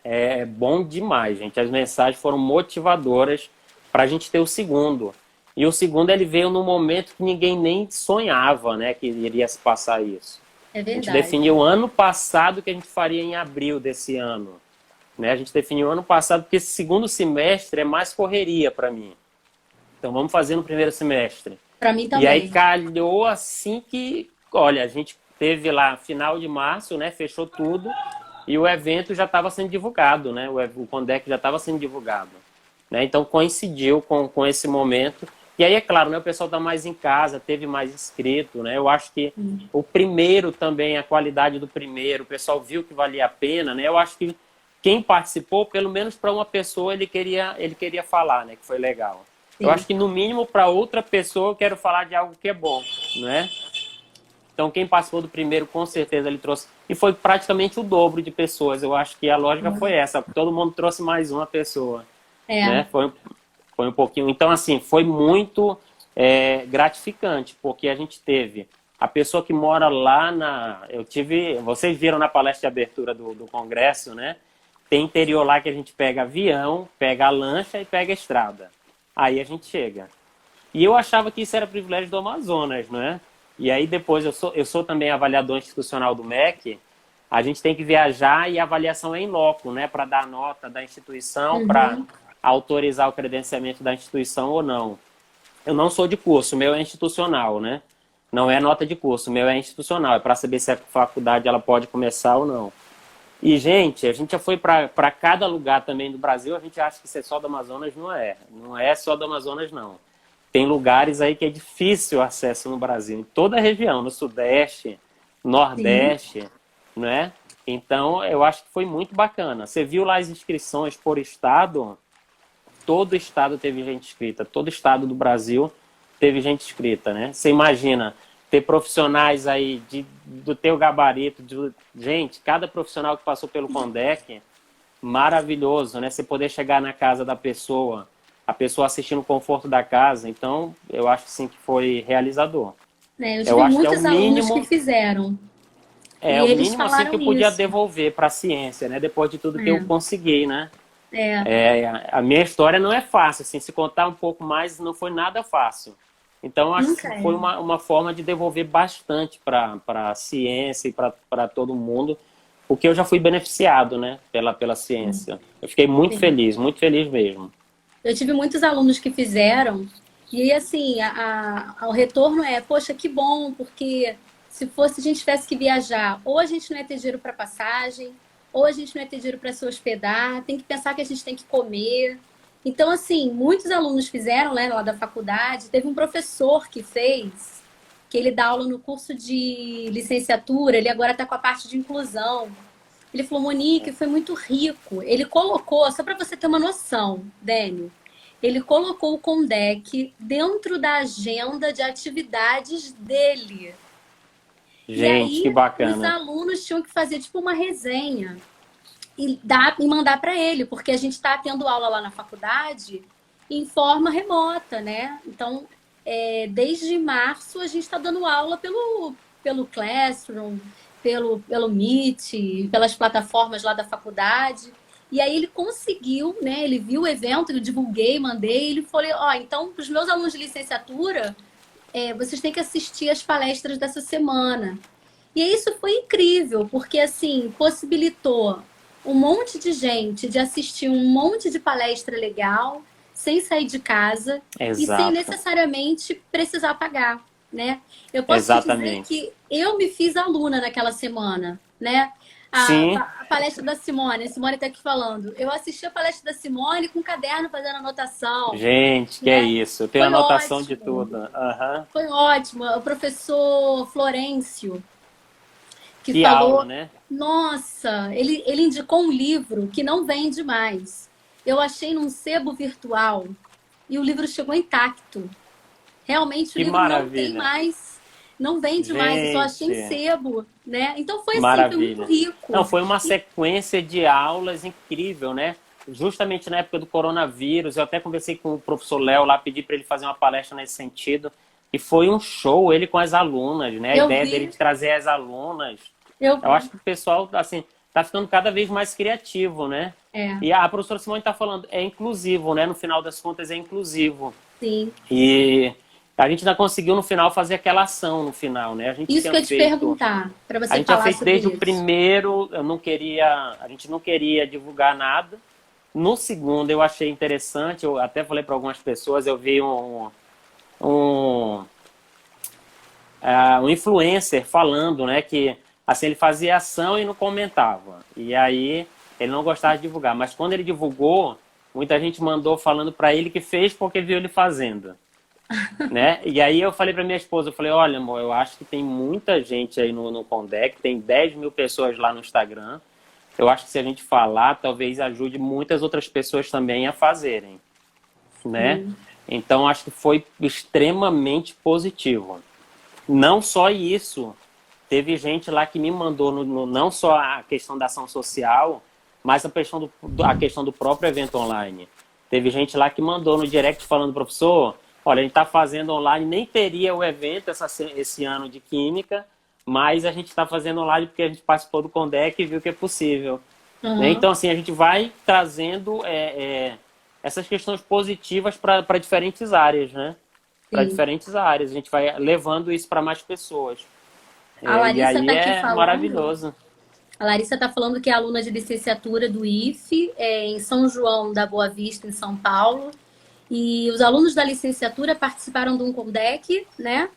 É bom demais, gente. As mensagens foram motivadoras para a gente ter o segundo. E o segundo ele veio num momento que ninguém nem sonhava, né, que iria se passar isso. É A gente verdade. definiu ano passado que a gente faria em abril desse ano. Né? A gente definiu ano passado porque esse segundo semestre é mais correria para mim. Então vamos fazer no primeiro semestre. Para mim E aí também. calhou assim que, olha, a gente teve lá final de março, né? Fechou tudo e o evento já estava sendo divulgado, né? O Condec já estava sendo divulgado, né? Então coincidiu com esse momento. E aí é claro, né? O pessoal está mais em casa, teve mais inscrito, né? Eu acho que o primeiro também, a qualidade do primeiro, o pessoal viu que valia a pena, né? Eu acho que quem participou, pelo menos para uma pessoa, ele queria falar, né? Que foi legal. Eu Sim. acho que no mínimo para outra pessoa eu quero falar de algo que é bom, né? Então quem participou do primeiro, com certeza ele trouxe. E foi praticamente o dobro de pessoas. Eu acho que a lógica foi essa. Todo mundo trouxe mais uma pessoa, É. né? Foi um pouquinho. Então, assim, foi muito gratificante, porque a gente teve a pessoa que mora lá na. Eu tive. Vocês viram na palestra de abertura do congresso, né? Tem interior lá que a gente pega avião, pega a lancha e pega a estrada. Aí a gente chega. E eu achava que isso era privilégio do Amazonas, né? E aí depois, eu sou também avaliador institucional do MEC, a gente tem que viajar e a avaliação é em loco, né? Para dar nota da instituição, para Uhum. autorizar o credenciamento da instituição ou não. Eu não sou de curso, o meu é institucional, né? Não é nota de curso, o meu é institucional, é para saber se a faculdade ela pode começar ou não. E, gente, a gente já foi para cada lugar também do Brasil, a gente acha que isso é só do Amazonas, não é. Não é só do Amazonas, não. Tem lugares aí que é difícil o acesso no Brasil, em toda a região, no Sudeste, Sim. Nordeste, né? Então, eu acho que foi muito bacana. Você viu lá as inscrições por estado? Todo estado teve gente inscrita, todo estado do Brasil teve gente inscrita, né? Você imagina ter profissionais aí do teu gabarito, gente, cada profissional que passou pelo Condec, maravilhoso, né? Você poder chegar na casa da pessoa, a pessoa assistir no conforto da casa, então eu acho sim que foi realizador. Né, eu Eu tive acho que é o muitos alunos que mínimo. fizeram. E o eles mínimo assim que falaram eu podia isso. devolver para a ciência, né? Depois de tudo que eu É, consegui, né? é, A minha história não é fácil, assim, se contar um pouco mais, não foi nada fácil. Então, eu acho nunca que foi é. uma forma de devolver bastante para a ciência e para todo mundo, porque eu já fui beneficiado, né, pela ciência. Eu fiquei Sim. muito feliz mesmo. Eu tive muitos alunos que fizeram, e aí, assim, o retorno é, poxa, que bom, porque se fosse a gente tivesse que viajar, ou a gente não ia ter dinheiro para passagem, ou a gente não ia ter dinheiro para se hospedar, tem que pensar que a gente tem que comer. Então, assim, muitos alunos fizeram, né, lá da faculdade. Teve um professor que fez, que ele dá aula no curso de licenciatura, ele agora está com a parte de inclusão. Ele falou, Monique, foi muito rico. Ele colocou, só para você ter uma noção, Dênio, ele colocou o Condec dentro da agenda de atividades dele. E Gente, que aí os bacana. alunos tinham que fazer tipo uma resenha e mandar para ele, porque a gente está tendo aula lá na faculdade em forma remota, né? Então, desde março a gente está dando aula pelo Classroom, pelo Meet, pelas plataformas lá da faculdade. E aí ele conseguiu, né? Ele viu o evento, eu divulguei, mandei, ele falou, ó, então para os meus alunos de licenciatura, vocês têm que assistir as palestras dessa semana. E isso foi incrível, porque assim, possibilitou um monte de gente de assistir um monte de palestra legal, sem sair de casa e sem Exato, necessariamente precisar pagar, né? Eu posso te dizer exatamente. que eu me fiz aluna naquela semana, né? Sim, A palestra da Simone, a Simone está aqui falando. Eu assisti a palestra da Simone com um caderno fazendo anotação, gente, que é né? isso. Eu tenho Foi anotação de ótimo, tudo. Aham. foi ótimo. O professor Florencio, que Que aula, falou, né? nossa, ele indicou um livro que não vende mais. Eu achei num sebo virtual e o livro chegou intacto. Realmente o Que livro não tem maravilha. mais, não vende mais, eu só achei em Gente, sebo, né? Então foi assim, foi muito maravilha. Não, rico. foi uma E sequência de aulas incrível, né? Justamente na época do coronavírus, eu até conversei com o professor Léo lá, pedi para ele fazer uma palestra nesse sentido, e foi um show, ele com as alunas, né? A eu ideia dele vi, de trazer as alunas. eu Eu acho vi. que o pessoal, assim, tá ficando cada vez mais criativo, né? É, E a professora Simone está falando, é inclusivo, né? No final das contas, é inclusivo. sim. E a gente ainda conseguiu no final fazer aquela ação no final, né? Isso que eu ia te perguntar, para A você gente tinha falar feito sobre desde o isso. primeiro, eu não queria, a gente não queria divulgar nada. No segundo eu achei interessante, eu até falei para algumas pessoas, eu vi um, um influencer falando, né, que assim ele fazia ação e não comentava. E aí ele não gostava de divulgar, mas quando ele divulgou, muita gente mandou falando para ele que fez porque viu ele fazendo, né? E aí eu falei para minha esposa, eu falei, olha, amor, eu acho que tem muita gente aí no Condec, tem 10 mil pessoas lá no Instagram. Eu acho que se a gente falar, talvez ajude muitas outras pessoas também a fazerem, né? Sim. Então acho que foi extremamente positivo. Não só isso, teve gente lá que me mandou não só a questão da ação social, mas a questão do próprio evento online. Teve gente lá que mandou no direct falando, professor, olha, a gente está fazendo online, nem teria o evento esse ano de Química, mas a gente está fazendo online porque a gente participou do Condec e viu que é possível. Né? Aham, Então, assim, a gente vai trazendo essas questões positivas para diferentes áreas, né? Para sim. diferentes áreas. A gente vai levando isso para mais pessoas. A E Larissa aí está aqui é falando. maravilhoso. A Larissa está falando que é aluna de licenciatura do IFE, em São João da Boa Vista, em São Paulo. E os alunos da licenciatura participaram de um Condec, né?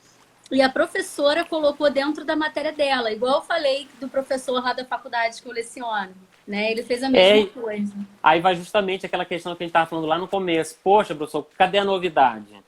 E a professora colocou dentro da matéria dela, igual eu falei do professor lá da faculdade que eu leciono, né? Ele fez a mesma É, coisa. aí vai justamente aquela questão que a gente estava falando lá no começo. Poxa, professor, cadê a novidade?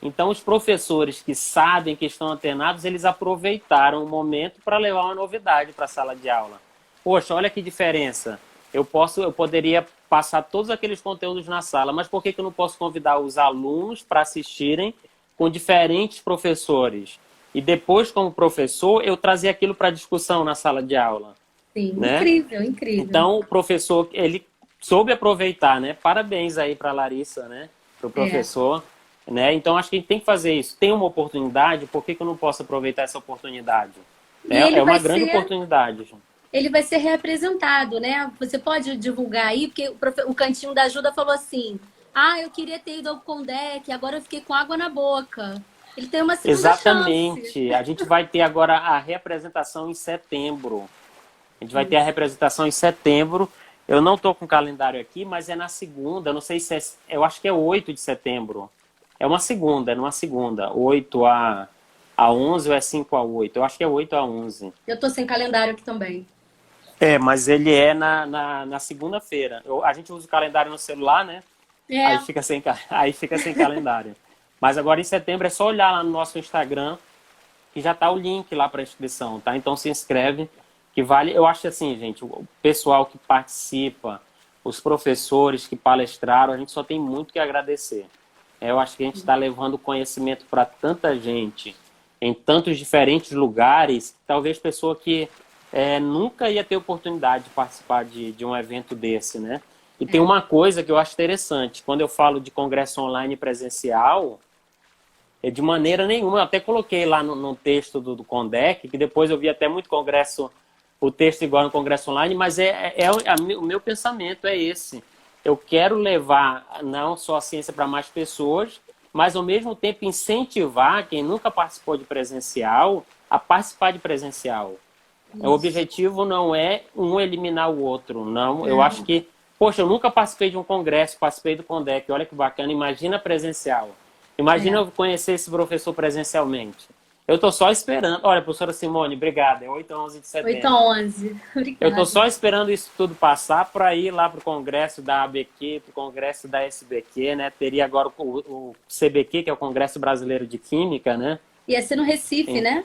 Então, os professores que sabem, que estão antenados, eles aproveitaram o momento para levar uma novidade para a sala de aula. Poxa, olha que diferença. Eu poderia passar todos aqueles conteúdos na sala, mas por que eu não posso convidar os alunos para assistirem com diferentes professores? E depois, como professor, eu trazer aquilo para discussão na sala de aula, Sim, né? incrível, incrível. Então, o professor, ele soube aproveitar, né? Parabéns aí para a Larissa, né? Para o É, professor, né? Então, acho que a gente tem que fazer isso. Tem uma oportunidade, por que eu não posso aproveitar essa oportunidade? E ele É vai uma grande ser oportunidade, Ju. ele vai ser representado, né? Você pode divulgar aí, porque o Cantinho da Ajuda falou assim: ah, eu queria ter ido ao Condec, agora eu fiquei com água na boca. Ele tem uma segunda chance. Exatamente. A gente vai ter agora a representação em setembro. A gente vai ter a Isso. representação em setembro. Eu não estou com o calendário aqui, mas é na segunda. Eu não sei se é. Eu acho que é 8 de setembro. É uma segunda, é numa segunda. 8 a 11 ou é 5 a 8? Eu acho que é 8 a 11. Eu tô sem calendário aqui também. É, mas ele é na segunda-feira. A gente usa o calendário no celular, né? É, Aí fica sem calendário. Mas agora em setembro é só olhar lá no nosso Instagram, que já tá o link lá para inscrição, tá? Então se inscreve, que vale. Eu acho assim, gente, o pessoal que participa, os professores que palestraram, a gente só tem muito que agradecer. Eu acho que a gente está levando conhecimento para tanta gente, em tantos diferentes lugares, talvez pessoa que nunca ia ter oportunidade de participar de um evento desse, né? E tem uma coisa que eu acho interessante, quando eu falo de congresso online presencial, de maneira nenhuma, eu até coloquei lá no texto do Condec, que depois eu vi até muito congresso, o texto igual no congresso online, mas o meu pensamento é esse. Eu quero levar não só a ciência para mais pessoas, mas ao mesmo tempo incentivar quem nunca participou de presencial a participar de presencial. O isso. objetivo não é um eliminar o outro, não. Eu acho que, poxa, eu nunca participei de um congresso, participei do Condec, olha que bacana, imagina presencial. Imagina É. eu conhecer esse professor presencialmente. Eu estou só esperando. Olha, professora Simone, obrigada. É 8 a 11 de 8 a setembro. 11. Eu estou Obrigada. só esperando isso tudo passar para ir lá para o congresso da ABQ, para o congresso da SBQ, né? Teria agora o CBQ, que é o Congresso Brasileiro de Química, né? Ia ser no Recife, né?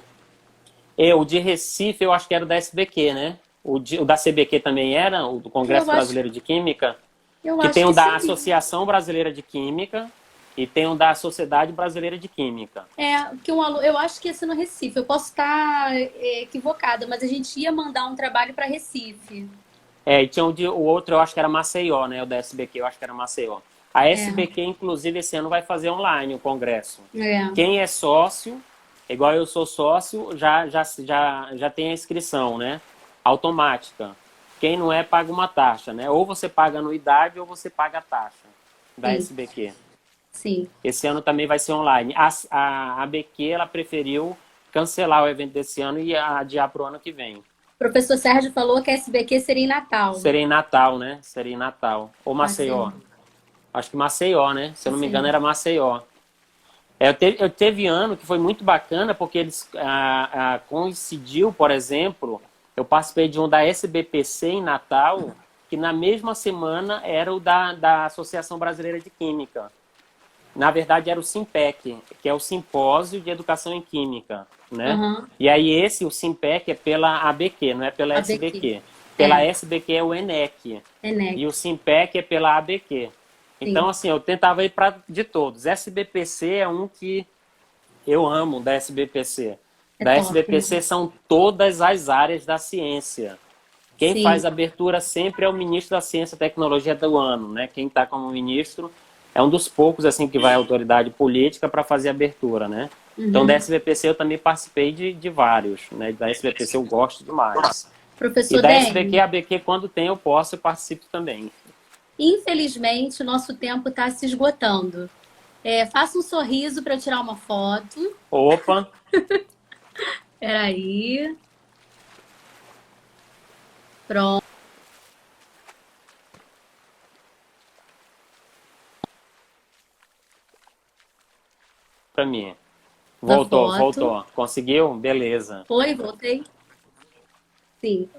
O de Recife, eu acho que era o da SBQ, né? O da CBQ também era, o do Eu Congresso acho, Brasileiro de Química, eu que acho tem que o da seria. Associação Brasileira de Química e tem o da Sociedade Brasileira de Química. Que um aluno, eu acho que ia ser no Recife. Eu posso estar equivocada, mas a gente ia mandar um trabalho para Recife. E tinha o outro, eu acho que era Maceió, né? O da SBQ, eu acho que era Maceió. A É, SBQ, inclusive, esse ano vai fazer online o congresso. é. Quem é sócio, igual eu sou sócio, já tem a inscrição, né? Automática. Quem não é, paga uma taxa, né? Ou você paga anuidade ou você paga a taxa da Sim, SBQ. sim. Esse ano também vai ser online. A ABQ, ela preferiu cancelar o evento desse ano e adiar para o ano que vem. O professor Sérgio falou que a SBQ seria em Natal. Seria em Natal, né? Seria em Natal. Ou Maceió. Maceió. Acho que Maceió, né? Se eu não me engano, Maceió. era Maceió. Eu teve ano que foi muito bacana, porque eles coincidiu, por exemplo, eu participei de um da SBPC em Natal, que na mesma semana era o da Associação Brasileira de Química. Na verdade, era o SIMPEC, que é o Simpósio de Educação em Química, né? Aham. E aí o SIMPEC é pela ABQ, não é pela ABQ. SBQ. Pela É, SBQ é o ENEC. E o ENEC. SIMPEC é pela ABQ. Então, Sim. assim, eu tentava ir para de todos. SBPC é um que eu amo da SBPC. É Da top. SBPC são todas as áreas da ciência. Quem Sim. faz a abertura sempre é o ministro da Ciência e Tecnologia do ano, né? Quem está como ministro é um dos poucos assim que vai à autoridade política para fazer a abertura, né? Então, da Uhum. SBPC eu também participei de vários, né? Da SBPC eu gosto demais. E Professor da SBQ, Dene, ABQ, quando tem, eu posso, eu participo também. infelizmente o nosso tempo está se esgotando. Faça um sorriso para eu tirar uma foto. Opa, Peraí. Pronto, para mim. a Voltou, foto. voltou. Conseguiu? Beleza. Foi, voltei. Sim.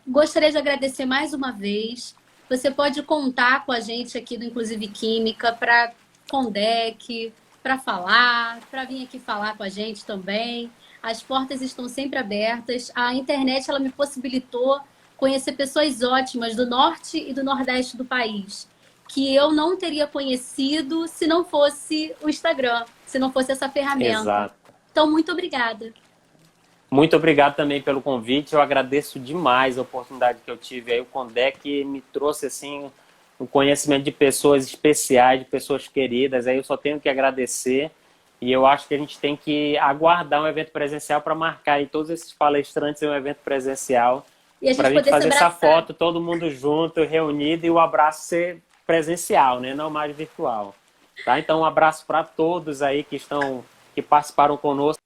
Gostaria de agradecer mais uma vez. Você pode contar com a gente aqui do Inclusive Química para Condec, para falar, para vir aqui falar com a gente também. As portas estão sempre abertas. A internet ela me possibilitou conhecer pessoas ótimas do norte e do nordeste do país, que eu não teria conhecido se não fosse o Instagram, se não fosse essa ferramenta. Exato. Então, muito obrigada. Muito obrigado também pelo convite. Eu agradeço demais a oportunidade que eu tive aí. O Condec me trouxe assim um conhecimento de pessoas especiais, de pessoas queridas. Aí eu só tenho que agradecer. E eu acho que a gente tem que aguardar um evento presencial para marcar aí todos esses palestrantes em um evento presencial, E a para a gente gente poder se fazer essa abraçar. foto, todo mundo junto, reunido, e o abraço ser presencial, né? Não mais virtual. Tá? Então, um abraço para todos aí que participaram conosco.